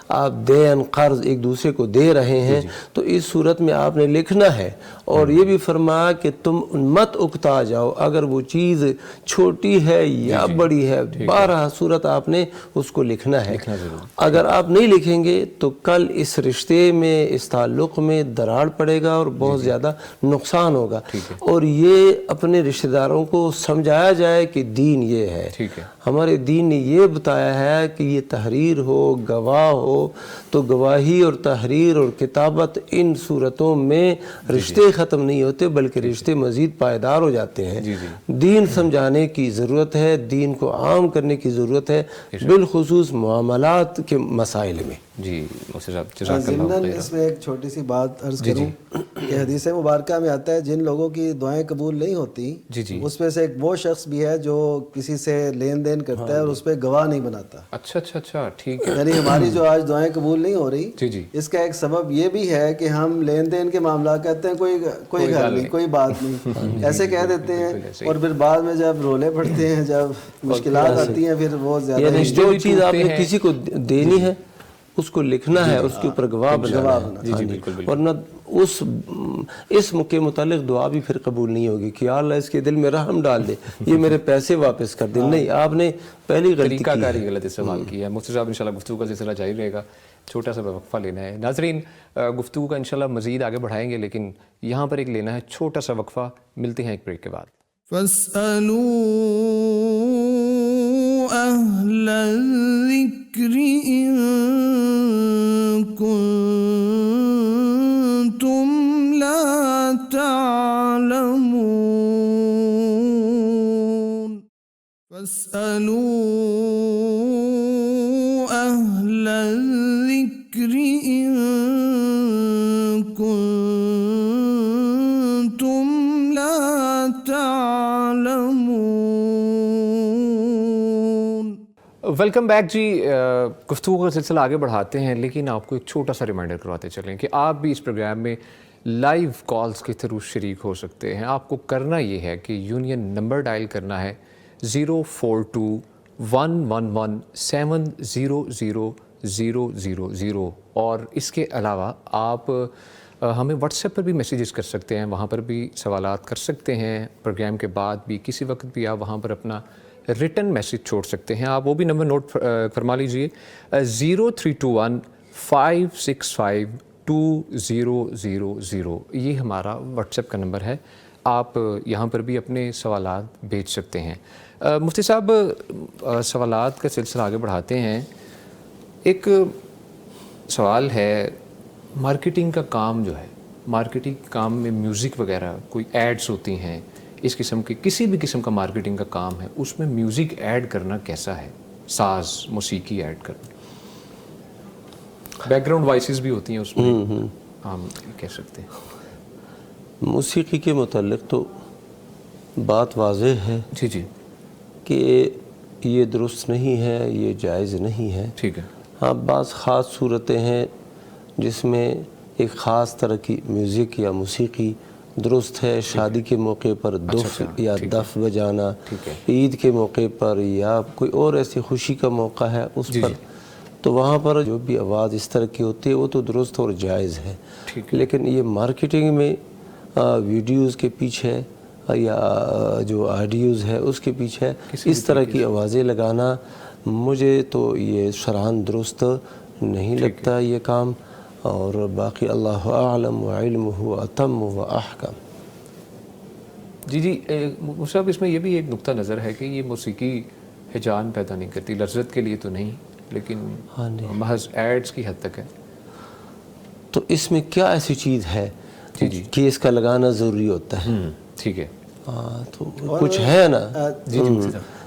S3: آپ دین قرض ایک دوسرے کو دے رہے ہیں تو اس صورت میں آپ نے لکھنا ہے، اور یہ بھی فرمایا کہ تم مت اکتا جاؤ، اگر وہ چیز چھوٹی ہے یا بڑی ہے، 12 صورت آپ نے اس کو لکھنا ہے. اگر آپ نہیں لکھیں گے تو کل اس رشتے میں، اس تعلق میں دراڑ پڑے گا اور بہت زیادہ نقصان ہوگا. اور یہ اپنے رشتہ داروں کو سمجھایا جائے کہ دین یہ ہے. ہمارے دین نے یہ بتایا ہے کہ یہ تحریر ہو، گواہ ہو، تو گواہی اور تحریر اور کتابت ان صورتوں میں رشتے ختم نہیں ہوتے بلکہ رشتے مزید پائیدار ہو جاتے ہیں. دین سمجھانے کی ضرورت ہے، دین کو عام کرنے کی ضرورت ہے، بالخصوص معاملات کے مسائل میں.
S2: جی صاحب
S4: ضمن اس میں ایک چھوٹی سی بات عرض کروں کہ حدیث مبارکہ میں آتا ہے جن لوگوں کی دعائیں قبول نہیں ہوتی اس میں سے ایک وہ شخص بھی ہے جو کسی سے لین دین کرتا ہے اور اس پہ گواہ نہیں بناتا.
S2: اچھا ٹھیک ہے.
S4: یعنی ہماری جو آج دعائیں قبول نہیں ہو رہی، اس کا ایک سبب یہ بھی ہے کہ ہم لین دین کے معاملات کہتے ہیں کوئی گھر نہیں، کوئی بات نہیں، ایسے کہہ دیتے ہیں، اور پھر بعد میں جب رولے پڑتے ہیں، جب مشکلات آتی ہیں، پھر وہ زیادہ
S3: جو چیز آپ نے کسی کو دینی ہے اس کو لکھنا ہے، اس کے اوپر گواہ بنانا ہے، ورنہ اس کے متعلق دعا بھی پھر قبول نہیں ہوگی کہ یا اللہ اس کے دل میں رحم ڈال دے، یہ میرے پیسے واپس کر دے. نہیں، آپ نے پہلی غلطی کی،
S2: غلط استعمال کی ہے. مفتی صاحب انشاءاللہ گفتگو کا سلسلہ جاری رہے گا، چھوٹا سا وقفہ لینا ہے. ناظرین گفتگو کا انشاءاللہ مزید آگے بڑھائیں گے، لیکن یہاں پر ایک لینا ہے چھوٹا سا وقفہ. ملتے ہیں ایک بریک کے بعد.
S1: فاسألوا أهل الذكر إن كنتم لا تعلمون. فاسألوا أهل الذكر إن كنتم لا تعلمون.
S2: ویلکم بیک جی. گفتگو کا سلسلہ آگے بڑھاتے ہیں، لیکن آپ کو ایک چھوٹا سا ریمائنڈر کرواتے چلیں کہ آپ بھی اس پروگرام میں لائیو کالز کے تھرو شریک ہو سکتے ہیں. آپ کو کرنا یہ ہے کہ یونین نمبر ڈائل کرنا ہے 04211170000، اور اس کے علاوہ آپ ہمیں واٹس ایپ پر بھی میسیجز کر سکتے ہیں، وہاں پر بھی سوالات کر سکتے ہیں. پروگرام کے بعد بھی کسی وقت بھی آپ وہاں پر اپنا ریٹن میسیج چھوڑ سکتے ہیں. آپ وہ بھی نمبر نوٹ فرما لیجئے 0321-565-2000. یہ ہمارا واٹس ایپ کا نمبر ہے. آپ یہاں پر بھی اپنے سوالات بھیج سکتے ہیں. مفتی صاحب سوالات کا سلسلہ آگے بڑھاتے ہیں. ایک سوال ہے، مارکیٹنگ کا کام جو ہے، مارکیٹنگ کام میں میوزک وغیرہ کوئی ایڈز ہوتی ہیں، اس قسم کے کسی بھی قسم کا مارکیٹنگ کا کام ہے، اس میں میوزک ایڈ کرنا کیسا ہے؟ ساز موسیقی ایڈ کرنا، بیک گراؤنڈ وائسز بھی ہوتی ہیں اس میں، ہم کہہ سکتے ہیں.
S3: موسیقی کے متعلق تو بات واضح ہے
S2: جی
S3: کہ یہ درست نہیں ہے، یہ جائز نہیں ہے.
S2: ٹھیک ہے.
S3: ہاں، بعض خاص صورتیں ہیں جس میں ایک خاص طرح کی میوزک یا موسیقی درست ہے. شادی کے موقع پر دف یا دف بجانا، عید کے موقع پر یا کوئی اور ایسی خوشی کا موقع ہے اس پر، تو وہاں پر جو بھی آواز اس طرح کی ہوتی ہے وہ تو درست اور جائز ہے. لیکن یہ مارکیٹنگ میں ویڈیوز کے پیچھے یا جو آڈیوز ہے اس کے پیچھے اس طرح کی آوازیں لگانا، مجھے تو یہ شرعاً درست نہیں لگتا یہ کام. اور باقی اللہ اعلم وعلمہ اتم واحکم.
S2: جی صاحب اس میں یہ بھی ایک نقطہ نظر ہے کہ یہ موسیقی ہجان پیدا نہیں کرتی، لذت کے لیے تو نہیں، لیکن محض ایڈز کی حد تک ہے.
S3: تو اس میں کیا ایسی چیز ہے کہ اس کا لگانا ضروری ہوتا ہے؟
S2: ٹھیک ہے.
S3: تو کچھ ہے نا.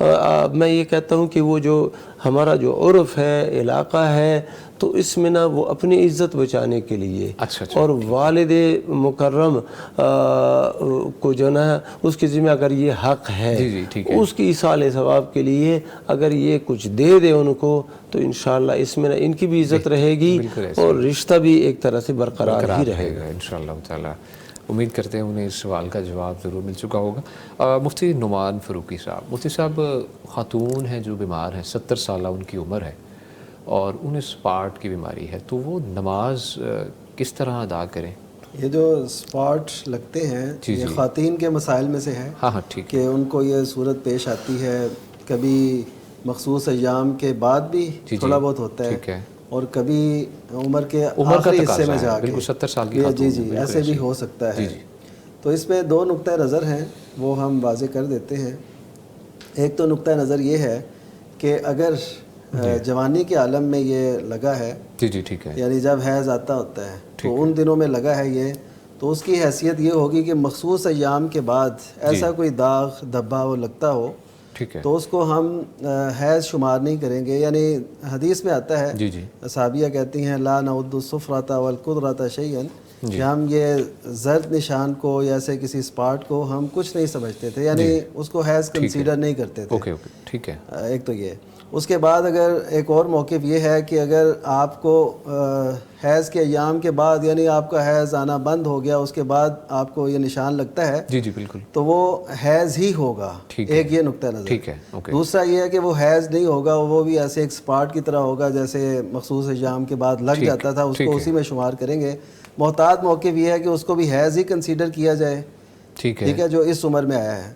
S3: میں یہ کہتا ہوں کہ وہ جو ہمارا جو عرف ہے، علاقہ ہے، تو اس میں نا وہ اپنی عزت بچانے کے لیے اور والد مکرم کو جو نا اس کے ذمہ اگر یہ حق ہے اس کی ایصال ثواب کے لیے اگر یہ کچھ دے دے ان کو تو انشاءاللہ اس میں نا ان کی بھی عزت رہے گی اور رشتہ بھی ایک طرح سے برقرار ہی رہے گا
S2: انشاءاللہ تعالی۔ امید کرتے ہیں انہیں اس سوال کا جواب ضرور مل چکا ہوگا۔ مفتی نعمان فاروقی صاحب، مفتی صاحب خاتون ہیں جو بیمار ہیں، 70 سالہ ان کی عمر ہے اور انہیں اسپاٹ کی بیماری ہے، تو وہ نماز کس طرح ادا کریں؟
S4: یہ جو اسپاٹ لگتے ہیں یہ خواتین کے مسائل میں سے ہے کہ ان کو یہ صورت پیش آتی ہے، کبھی مخصوص ایام کے بعد بھی تھوڑا بہت ہوتا ہے اور کبھی عمر کے آخری حصے میں جا کے
S2: 70 سال کی
S4: جی ایسے بھی ہو سکتا ہے۔ تو اس میں دو نقطہ نظر ہیں وہ ہم واضح کر دیتے ہیں۔ ایک تو نقطہ نظر یہ ہے کہ اگر جوانی کے عالم میں یہ لگا ہے یعنی جب حیض آتا ہوتا ہے تو ان دنوں میں لگا ہے یہ، تو اس کی حیثیت یہ ہوگی کہ مخصوص ایام کے بعد ایسا کوئی داغ دھبا وہ لگتا ہو تو اس کو ہم حیض شمار نہیں کریں گے۔ یعنی حدیث میں آتا ہے، صحابیہ کہتی ہیں لا نعد الصفرۃ والقدرۃ شیئا، کہ ہم یہ زرد نشان کو یا ایسے کسی اسپاٹ کو ہم کچھ نہیں سمجھتے تھے، یعنی اس کو حیض کنسیڈر نہیں کرتے تھے۔
S2: ٹھیک ہے،
S4: ایک تو یہ۔ اس کے بعد اگر ایک اور موقف یہ ہے کہ اگر آپ کو حیض کے ایام کے بعد یعنی آپ کا حیض آنا بند ہو گیا، اس کے بعد آپ کو یہ نشان لگتا ہے
S2: بالکل،
S4: تو وہ حیض ہی ہوگا۔ ایک یہ نقطہ نظر۔ دوسرا یہ ہے کہ وہ حیض نہیں ہوگا، وہ بھی ایسے ایک اسپاٹ کی طرح ہوگا جیسے مخصوص ایام کے بعد لگ جاتا تھا، اس کو اسی میں شمار کریں گے۔ محتاط موقف یہ ہے کہ اس کو بھی حیض ہی کنسیڈر کیا جائے، ٹھیک ہے، جو اس عمر میں آیا ہے،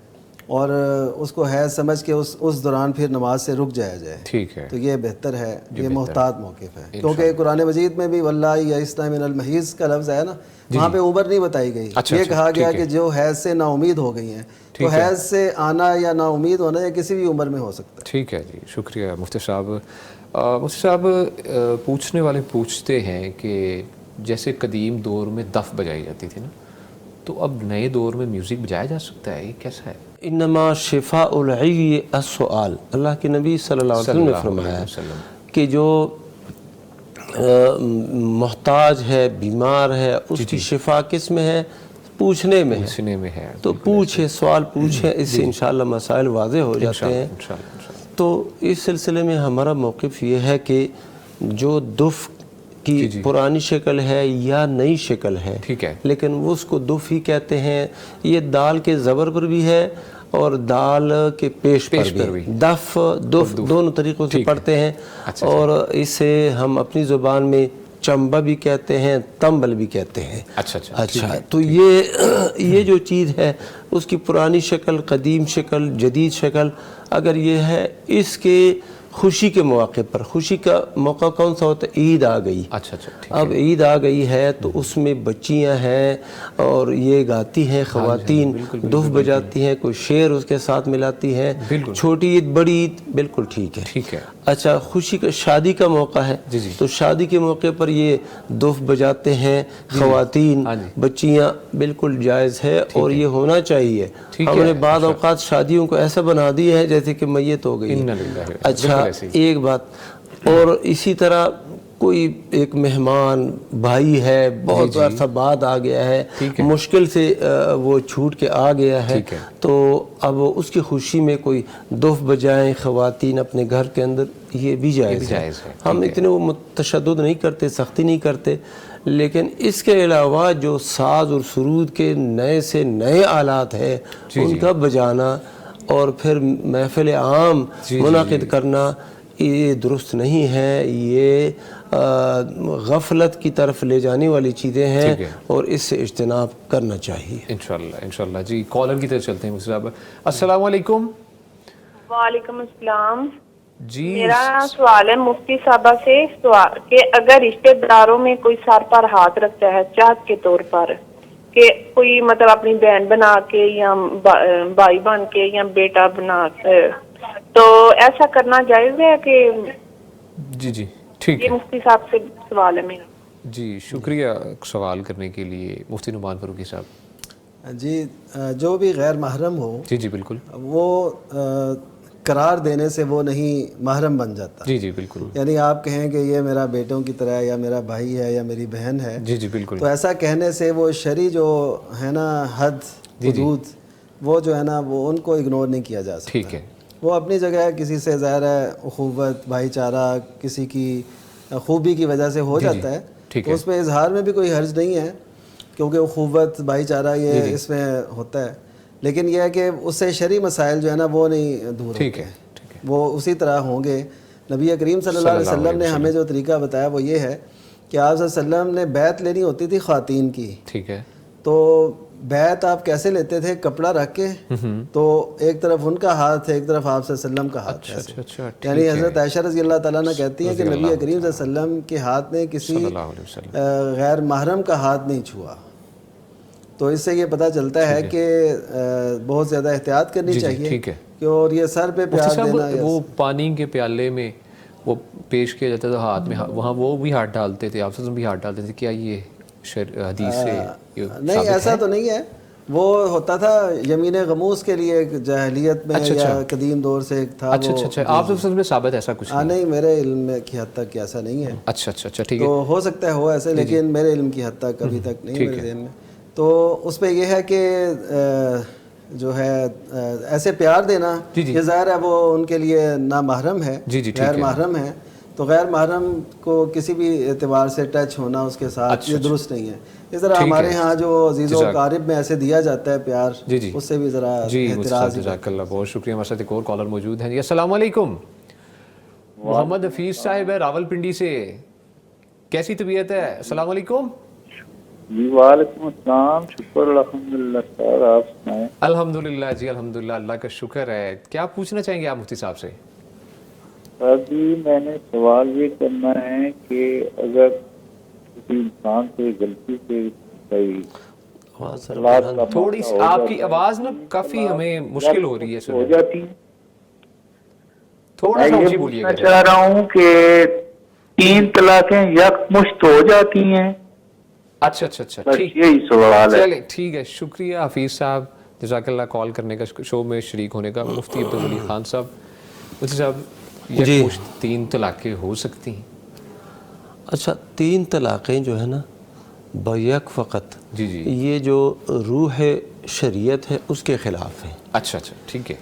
S4: اور اس کو حیض سمجھ کے اس دوران پھر نماز سے رک جایا جائے، ٹھیک ہے، تو یہ بہتر ہے، یہ محتاط موقف ہے۔ کیونکہ قرآن مجید میں بھی واللہ یئسن من المحیض کا لفظ ہے نا، وہاں پہ عمر نہیں بتائی گئی، یہ کہا گیا کہ جو حیض سے نا امید ہو گئی ہیں، تو حیض سے آنا یا نا امید ہونا یا کسی بھی عمر میں ہو سکتا ہے۔
S2: ٹھیک ہے جی، شکریہ مفتی صاحب۔ مفتی صاحب پوچھنے والے پوچھتے ہیں کہ جیسے قدیم دور میں دف بجائی جاتی تھی نا، تو اب نئے دور میں میوزک بجایا جا سکتا ہے، یہ کیسا ہے؟
S3: انما شفاء العی السؤال، اللہ کے نبی صلی اللہ علیہ وسلم نے فرمایا کہ جو محتاج ہے، بیمار ہے، اس کی شفا کس میں ہے؟ پوچھنے میں ہے۔ تو پوچھے، سوال پوچھے، اس سے انشاءاللہ مسائل واضح ہو جاتے ہیں۔ تو اس سلسلے میں ہمارا موقف یہ ہے کہ جو دف کی پرانی شکل ہے یا نئی شکل ہے، لیکن وہ اس کو دف ہی کہتے ہیں، یہ دال کے زبر پر بھی ہے اور دال کے پیش پر بھی، دف دف دونوں طریقوں سے پڑھتے ہیں، اور اسے ہم اپنی زبان میں چمبا بھی کہتے ہیں، تمبل بھی کہتے ہیں۔ اچھا، تو یہ جو چیز ہے اس کی پرانی شکل، قدیم شکل، جدید شکل اگر یہ ہے، اس کے خوشی کے مواقع پر، خوشی کا موقع کون سا ہوتا ہے؟ عید آ گئی۔ اب عید آ گئی ہے تو اس میں بچیاں ہیں اور یہ گاتی ہیں، خواتین دف بجاتی ہیں، کوئی شعر اس کے ساتھ ملاتی ہیں، چھوٹی عید بڑی عید، بالکل ٹھیک ہے۔ اچھا، خوشی کا شادی کا موقع ہے تو شادی کے موقع پر یہ دف بجاتے ہیں خواتین، بچیاں، بالکل جائز ہے اور یہ ہونا چاہیے۔ ہم نے بعض اوقات شادیوں کو ایسا بنا دیا ہے جیسے کہ میت ہو گئی۔ اچھا، ایک بات اور اسی طرح کوئی ایک مہمان بھائی ہے، بہت عرصہ بعد آ گیا ہے، مشکل سے وہ چھوٹ کے آ گیا ہے، تو اب اس کی خوشی میں کوئی دف بجائیں خواتین اپنے گھر کے اندر، یہ بھی جائز ہے۔ ہم اتنے وہ تشدد نہیں کرتے، سختی نہیں کرتے، لیکن اس کے علاوہ جو ساز اور سرود کے نئے سے نئے آلات ہیں ان کا بجانا اور پھر محفل عام منعقد کرنا، یہ درست نہیں ہے، یہ غفلت کی طرف لے جانے والی چیزیں ہیں اور اس سے اجتناب کرنا چاہیے۔
S2: انشاءاللہ جی، کالر کی طرف چلتے ہیں۔ صاحب السلام علیکم۔
S7: وعلیکم السلام جی، میرا سوال ہے مفتی صاحبہ سے کہ اگر رشتہ داروں میں کوئی سر پر ہاتھ رکھتا ہے چاہت کے طور پر کہ کوئی مطلب اپنی بہن بنا کے یا بھائی بن کے یا بیٹا بنا کے، تو ایسا کرنا جائز ہے کہ؟
S2: جی ٹھیک ہے،
S7: یہ مفتی صاحب سے سوال ہے میرا۔
S2: جی شکریہ سوال کرنے کے لیے مفتی نعمان فاروقی صاحب۔
S4: جی، جو بھی غیر محرم ہو،
S2: جی بالکل،
S4: وہ قرار دینے سے وہ نہیں محرم بن جاتا.
S2: جی جی بالکل.
S4: یعنی آپ کہیں کہ یہ میرا بیٹوں کی طرح ہے یا میرا بھائی ہے یا میری بہن ہے,
S2: جی جی بالکل,
S4: تو ایسا کہنے سے وہ شرعی جو ہے نا حد حدود وہ جو ہے نا وہ ان کو اگنور نہیں کیا جا سکتا.
S2: ٹھیک ہے.
S4: وہ اپنی جگہ ہے, کسی سے ظاہر ہے اخوت بھائی چارہ کسی کی خوبی کی وجہ سے ہو جاتا ہے, تو اس پہ اظہار میں بھی کوئی حرج نہیں ہے, کیونکہ اخوت بھائی چارہ یہ اس میں ہوتا ہے. لیکن یہ ہے کہ اس سے شرعی مسائل جو ہے نا وہ نہیں دور ہوتے, وہ اسی طرح ہوں گے. نبی کریم صلی اللہ علیہ وسلم نے ہمیں جو طریقہ بتایا وہ یہ ہے کہ آپ صلی اللہ علیہ وسلم نے بیعت لینی ہوتی تھی خواتین کی.
S2: ٹھیک ہے.
S4: تو بیعت آپ کیسے لیتے تھے؟ کپڑا رکھ کے, تو ایک طرف ان کا ہاتھ ہے, ایک طرف آپ صلی اللہ علیہ وسلم کا ہاتھ ہے. یعنی حضرت عائشہ رضی اللہ تعالیٰ عنہ کہتی ہیں کہ نبی کریم صلی اللہ علیہ وسلم کے ہاتھ نے کسی غیر محرم کا ہاتھ نہیں چھوا. تو اس سے یہ پتہ چلتا ہے کہ بہت زیادہ احتیاط کرنی چاہیے, کہ اور یہ سر پہ پیار دینا.
S2: وہ پانی کے پیالے میں وہ پیش کیا جاتا تھا ہاتھ میں, وہاں وہ بھی ہاتھ ڈالتے تھے, آپ سے بھی ہاتھ ڈالتے تھے, کیا یہ حدیث سے
S4: نہیں ایسا تو نہیں ہے. وہ ہوتا تھا یمین غموس کے لیے جاہلیت میں یا قدیم دور سے تھا.
S2: اچھا اچھا اچھا, آپ سے میں ثابت ایسا کچھ
S4: نہیں, میرے علم میں کی حد تک ایسا نہیں ہے.
S2: اچھا اچھا اچھا ٹھیک ہے.
S4: تو ہو سکتا ہے ہو ایسے, لیکن میرے علم کی حد تک ابھی تک نہیں میرے ذہن میں. تو اس پہ یہ ہے کہ جو ہے ایسے پیار دینا یہ ظاہر ہے وہ ان کے لیے نامحرم ہے, غیر محرم ہے. تو غیر محرم کو کسی بھی اعتبار سے ٹچ ہونا اس کے ساتھ یہ درست نہیں ہے. اس طرح ہمارے ہاں جو عزیز و اقارب میں ایسے دیا جاتا ہے پیار, اس سے بھی ذرا اعتراض.
S2: جزاک اللہ, بہت شکریہ. ہمارے ساتھ ایک اور کالر موجود ہیں. جی السلام علیکم. محمد حفیظ صاحب ہے راول پنڈی سے, کیسی طبیعت ہے؟ السلام علیکم.
S8: جی وعلیکم السلام, شکر الحمدللہ سر, آپ سنائیں.
S2: الحمدللہ جی الحمدللہ, اللہ کا شکر ہے. کیا پوچھنا چاہیں گے آپ مفتی صاحب سے؟
S8: جی میں نے سوال یہ کرنا ہے کہ اگر کسی انسان سے غلطی سے
S2: تھوڑی سی آپ کی آواز نا کافی ہمیں مشکل ہو رہی ہے,
S8: ہو جاتی ہے.
S2: تھوڑا سا اونچی بولیے.
S8: میں چاہ رہا ہوں کہ 3 طلاقیں یکمشت ہو جاتی ہیں.
S2: اچھا اچھا اچھا,
S8: یہی سوال ہے.
S2: چلے ٹھیک ہے, شکریہ حفیظ صاحب, جزاک اللہ کال کرنے کا, شو میں شریک ہونے کا. مفتی عبدالولی خان صاحب, مفتی صاحب یکمشت 3 طلاقیں ہو سکتی ہیں؟
S3: اچھا 3 طلاقیں جو ہے نا بیک فقط,
S2: جی جی,
S3: یہ جو روح شریعت ہے اس کے خلاف ہے.
S2: اچھا اچھا ٹھیک ہے.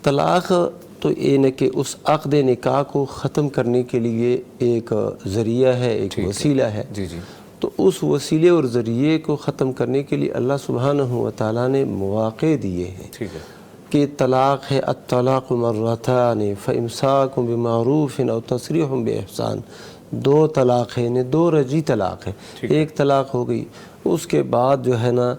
S3: طلاق تو یہ نہ کہ اس عقد نکاح کو ختم کرنے کے لیے ایک ذریعہ ہے, ایک وسیلہ ہے.
S2: جی جی,
S3: تو اس وسیلے اور ذریعے کو ختم کرنے کے لیے اللہ سبحانہ و تعالیٰ نے مواقع دیے ہیں.
S2: ٹھیک ہے.
S3: کہ طلاق ہے الطلاق مرتان فامساک بمعروف او تسریح باحسان. 2 طلاق ہیں, 2 رجعی طلاق ہے. ایک طلاق ہو گئی, اس کے بعد جو ہے نا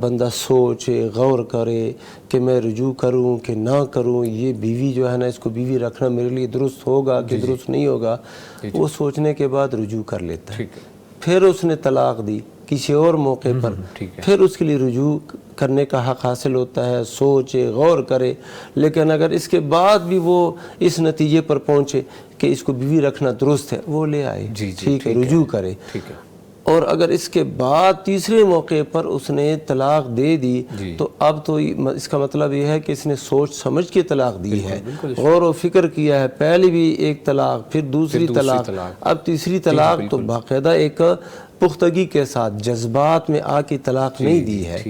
S3: بندہ سوچے غور کرے کہ میں رجوع کروں کہ نہ کروں, یہ بیوی جو ہے نا اس کو بیوی رکھنا میرے لیے درست ہوگا کہ درست نہیں ہوگا. وہ سوچنے کے بعد رجوع کر لیتا ہے. پھر اس نے طلاق دی کسی اور موقع پر, پھر اس کے لیے رجوع کرنے کا حق حاصل ہوتا ہے, سوچے غور کرے. لیکن اگر اس کے بعد بھی وہ اس نتیجے پر پہنچے کہ اس کو بیوی رکھنا درست ہے, وہ لے آئے, ٹھیک ہے, رجوع کرے. اور اگر اس کے بعد تیسرے موقع پر اس نے طلاق دے دی تو اب تو اس کا مطلب یہ ہے کہ اس نے سوچ سمجھ کے طلاق دی ہے, غور و فکر کیا ہے. پہلے بھی ایک طلاق, پھر دوسری طلاق, اب تیسری طلاق, تو باقاعدہ ایک پختگی کے ساتھ جذبات میں آ کے طلاق نہیں دی ہے.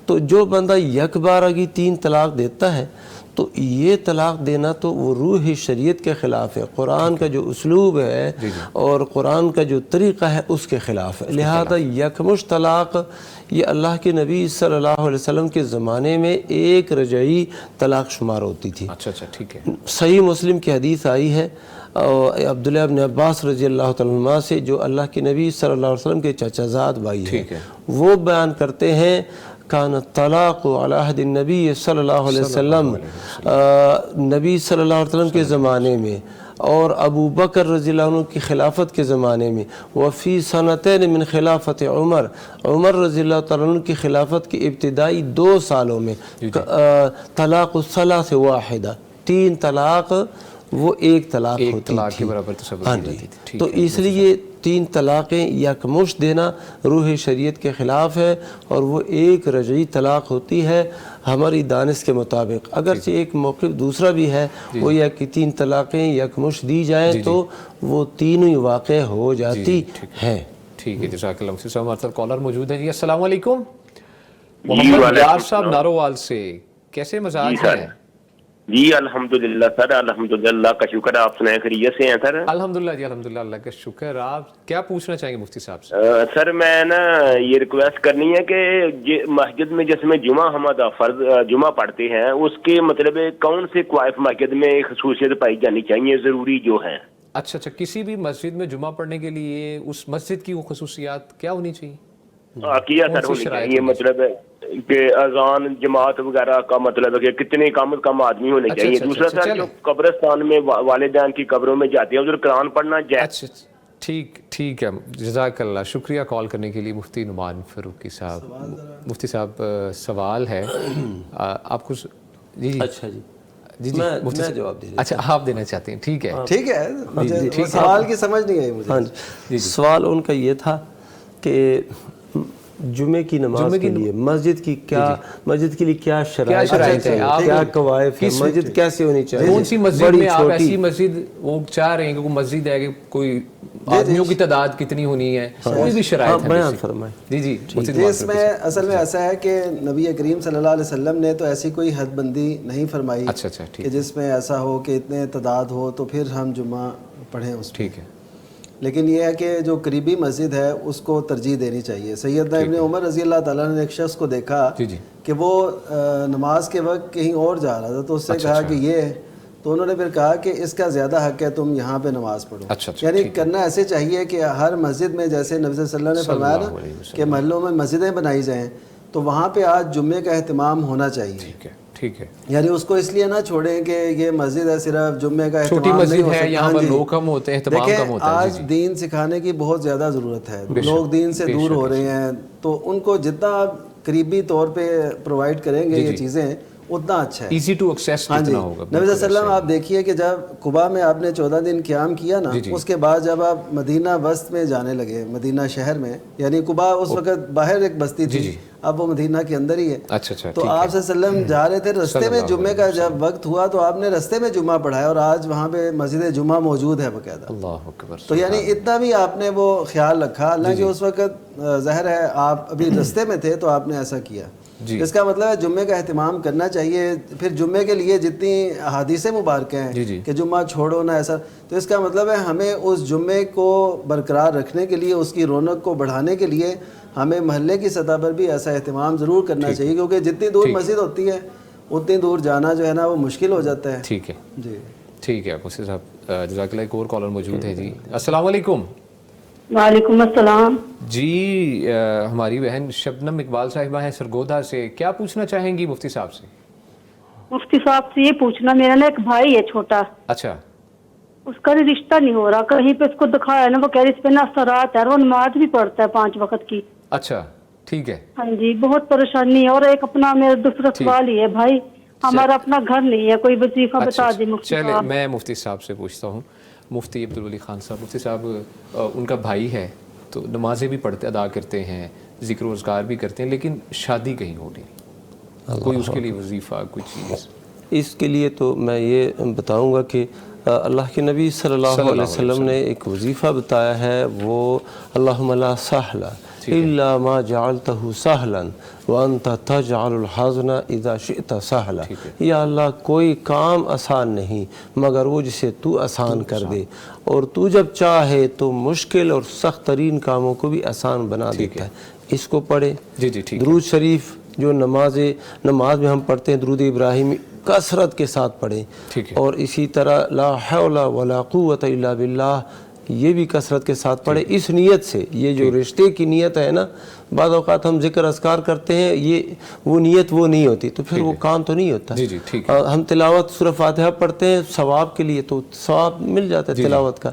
S3: تو جو بندہ یک بارگی 3 طلاق دیتا ہے تو یہ طلاق دینا تو وہ روح شریعت کے خلاف ہے, قرآن کا جو اسلوب ہے اور قرآن کا جو طریقہ ہے اس کے خلاف ہے. لہذا یکمشت طلاق یہ اللہ کے نبی صلی اللہ علیہ وسلم کے زمانے میں 1 رجعی طلاق شمار ہوتی تھی.
S2: اچھا اچھا ٹھیک ہے.
S3: صحیح مسلم کی حدیث آئی ہے عبداللہ ابن عباس رضی اللہ تعالیٰ عنہ سے, جو اللہ کے نبی صلی اللہ علیہ وسلم کے چچا زاد بھائی ہیں. وہ بیان کرتے ہیں کان الطلاق علی عہد النبی صلی اللہ علیہ وسلم, نبی صلی اللہ علیہ وسلم کے زمانے میں اور ابو بکر رضی اللہ عنہ کی خلافت کے زمانے میں, وفی سنتین من خلافت عمر, عمر رضی اللہ تعالیٰ عنہ کی خلافت کی ابتدائی 2 سالوں میں طلاق الثلاث واحدہ, 3 طلاق وہ ایک طلاق
S2: ایک
S3: ہوتی
S2: طلاق
S3: تھی.
S2: کے برابر تصور
S3: ہاں
S2: کی
S3: جی.
S2: جاتی تھی. ٹھیک
S3: تو
S2: ہے.
S3: اس لیے 3 طلاقیں یکمشت دینا روح شریعت کے خلاف ہے اور وہ ایک رجعی طلاق ہوتی ہے ہماری دانش کے مطابق. اگرچہ ایک موقف دوسرا بھی ہے وہ یہ کہ 3 طلاقیں یکمشت دی جائیں تو وہ تینوں ہی واقع ہو جاتی ہیں.
S2: ٹھیک ہے. جزاک اللہ. مفتی صاحب ہمارے ساتھ کالر موجود ہے جی. السلام علیکم. محمد یار صاحب نارووال سے، کیسے مزاج ہیں؟
S9: جی الحمدللہ سر، الحمدللہ کا شکر ہے. آپ سنائیں خیریت سے ہیں سر؟
S2: الحمدللہ جی الحمدللہ، اللہ کا شکر. آپ کیا پوچھنا چاہیں گے مفتی صاحب سے؟
S9: سر میں نا یہ ریکویسٹ کرنی ہے کہ مسجد میں جس میں جمعہ ہم فرض جمعہ پڑھتے ہیں اس کے مطلب کون سے کوائف مسجد میں خصوصیت پائی جانی چاہیے ضروری جو ہے؟
S2: اچھا اچھا، کسی بھی مسجد میں جمعہ پڑھنے کے لیے اس مسجد کی وہ خصوصیات کیا ہونی چاہیے؟
S9: کیا سر ہونی چاہیے مطلب کہ اذان جماعت وغیرہ کا مطلب ہے کہ کتنے کم از کم آدمی ہونے چاہیے. دوسرا سر جو قبرستان میں والدین کی قبروں میں جاتے ہیں ادھر قرآن پڑھنا جائز؟
S2: ٹھیک ہے. جزاک اللہ، شکریہ کال کرنے کے لیے مفتی نعمان فاروقی صاحب. مفتی صاحب سوال ہے آپ کو. جی
S3: اچھا جی
S2: جی
S3: میں جواب دے.
S2: اچھا آپ دینا چاہتے ہیں؟ ٹھیک ہے
S4: ٹھیک ہے. مجھے سوال کی سمجھ نہیں آئی مجھے.
S3: ہاں جی، سوال ان کا یہ تھا کہ جمعے کی نماز کے لیے مسجد کے لیے کیا شرائط ہے، کیا قواعد ہے، مسجد کیسے ہونی چاہیے،
S2: کون سی مسجد میں آپ ایسی مسجد وہ چاہ رہے ہیں کہ کوئی مسجد ہے کہ کوئی آدمیوں کی تعداد کتنی ہونی ہے، کوئی بھی شرائط ہے
S3: بیان فرمائیں.
S2: جی
S4: اس میں اصل میں ایسا ہے کہ نبی کریم صلی اللہ علیہ وسلم نے تو ایسی کوئی حد بندی نہیں فرمائی کہ جس میں ایسا ہو کہ اتنے تعداد ہو تو پھر ہم جمعہ پڑھیں اس.
S2: ٹھیک ہے.
S4: لیکن یہ ہے کہ جو قریبی مسجد ہے اس کو ترجیح دینی چاہیے. سیدنا ابن عمر رضی اللہ تعالیٰ نے ایک شخص کو دیکھا کہ وہ نماز کے وقت کہیں اور جا رہا تھا تو اس سے کہا کہ یہ، تو انہوں نے پھر کہا کہ اس کا زیادہ حق ہے تم یہاں پہ نماز پڑھو. یعنی کرنا ایسے چاہیے کہ ہر مسجد میں جیسے نبی صلی اللہ علیہ وسلم نے فرمایا نا کہ محلوں میں مسجدیں بنائی جائیں تو وہاں پہ آج جمعے کا اہتمام ہونا چاہیے.
S2: ٹھیک ہے.
S4: یعنی اس کو اس لیے نہ چھوڑیں کہ یہ مسجد ہے صرف جمعے کا
S2: چھوٹی مسجد ہے یہاں پر لوگ کم ہوتے ہیں، اہتمام کم ہوتا ہے.
S4: آج دین سکھانے کی بہت زیادہ ضرورت ہے، لوگ دین سے دور ہو رہے ہیں تو ان کو جتنا آپ قریبی طور پہ پرووائڈ کریں گے یہ چیزیں اتنا اچھا ہے،
S2: ایزی ٹو ایکسیس کتنا ہوگا.
S4: نبی صلی اللہ علیہ وسلم آپ دیکھیے کہ جب قباء میں آپ نے 14 دن قیام کیا نا، اس کے بعد جب آپ مدینہ وسط میں جانے لگے، مدینہ شہر میں، یعنی قباء اس وقت باہر ایک بستی تھی، اب وہ مدینہ کے اندر ہی ہے. تو آپ صلی اللہ علیہ وسلم جا رہے تھے رستے میں، جمعے کا جب وقت ہوا تو آپ نے رستے میں جمعہ پڑھایا اور آج وہاں پہ مسجد جمعہ موجود ہے باقاعدہ.
S2: اللہ اکبر.
S4: تو یعنی اتنا بھی آپ نے وہ خیال رکھا، حالانکہ اس وقت ظاہر ہے آپ ابھی رستے میں تھے تو آپ نے ایسا کیا. اس کا مطلب ہے جمعے کا اہتمام کرنا چاہیے. پھر جمعے کے لیے جتنی احادیث مبارکہ ہیں کہ جمعہ چھوڑو نہ ایسا، تو اس کا مطلب ہے ہمیں اس جمعے کو برقرار رکھنے کے لیے، اس کی رونق کو بڑھانے کے لیے ہمیں محلے کی سطح پر بھی ایسا اہتمام ضرور کرنا چاہیے، کیونکہ جتنی دور مسجد ہوتی ہے اتنی دور جانا جو ہے نا وہ مشکل ہو جاتا ہے.
S2: ٹھیک ہے
S4: جی
S2: ٹھیک ہے. مفتی صاحب جزاک اللہ. ایک اور کالر موجود ہے جی. السلام علیکم.
S6: وعلیکم السلام.
S2: جی ہماری بہن شبنم اقبال صاحبہ ہیں سرگودا سے، کیا پوچھنا چاہیں گی مفتی صاحب سے؟
S6: مفتی صاحب سے یہ پوچھنا، میرا نا ایک بھائی ہے چھوٹا،
S2: اچھا،
S6: اس کا رشتہ نہیں ہو رہا، کہیں پہ اس کو دکھایا نا وہ کہہ رہی اس پہ نا اثرات ہے، اور وہ نماز بھی پڑھتا ہے 5 وقت کی.
S2: اچھا ٹھیک ہے.
S6: ہاں جی بہت پریشانی ہے. اور ایک اپنا میرا دوسرا سوال ہی ہے بھائی، ہمارا اپنا گھر نہیں ہے، کوئی وظیفہ بتا دیں مفتی صاحب.
S2: چلے میں مفتی صاحب سے پوچھتا ہوں. مفتی عبدالولی خان صاحب، مفتی صاحب ان کا بھائی ہے تو نمازیں بھی پڑھتے ادا کرتے ہیں، ذکر و اذکار بھی کرتے ہیں، لیکن شادی کہیں ہو نہیں، کوئی اس کے لیے وظیفہ کوئی چیز؟
S3: اس کے لیے تو میں یہ بتاؤں گا کہ اللہ کے نبی صلی اللہ علیہ وسلم نے ایک وظیفہ بتایا ہے، وہ اللہم لا سہل الا ما جعلتہ سہلا وانت تجعل الحزن اذا شئت سہلا. یا اللہ کوئی کام آسان نہیں مگر وہ جسے تو آسان کر دے، اور تو جب چاہے تو مشکل اور سخت ترین کاموں کو بھی آسان بنا دیتا ہے. اس کو پڑھیں. درود شریف جو نماز میں ہم پڑھتے ہیں، درود ابراہیمی کثرت کے ساتھ پڑھیں، اور اسی طرح لا حول ولا قوت الا باللہ یہ بھی کثرت کے ساتھ پڑھیں. اس نیت سے، یہ جو رشتے کی نیت ہے نا، بعض اوقات ہم ذکر اذکار کرتے ہیں، یہ وہ نیت وہ نہیں ہوتی تو پھر وہ کام تو نہیں ہوتا. ہم تلاوت سورہ فاتحہ پڑھتے ہیں ثواب کے لیے تو ثواب مل جاتا ہے تلاوت کا.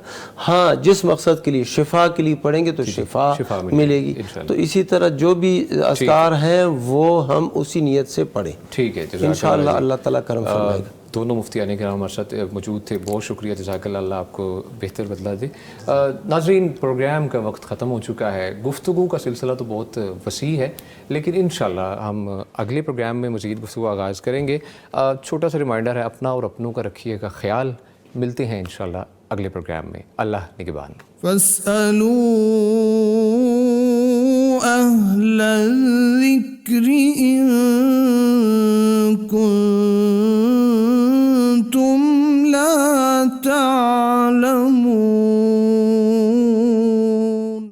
S3: ہاں جس مقصد کے لیے، شفا کے لیے پڑھیں گے تو شفا ملے گی. تو اسی طرح جو بھی اذکار ہیں وہ ہم اسی نیت سے پڑھیں.
S2: ٹھیک ہے،
S3: انشاءاللہ اللہ تعالیٰ کرم فرمائے گا.
S2: دونوں مفتیان کرام ہمارے ساتھ موجود تھے. بہت شکریہ, جزاک اللہ آپ کو بہتر بدلا دے. ناظرین, پروگرام کا وقت ختم ہو چکا ہے. گفتگو کا سلسلہ تو بہت وسیع ہے, لیکن انشاءاللہ ہم اگلے پروگرام میں مزید گفتگو آغاز کریں گے. چھوٹا سا ریمائنڈر ہے, اپنا اور اپنوں کا رکھیے گا خیال. ملتے ہیں انشاءاللہ اگلے پروگرام میں. اللہ نگہبان.
S1: فاسألوا أهل الذكر إن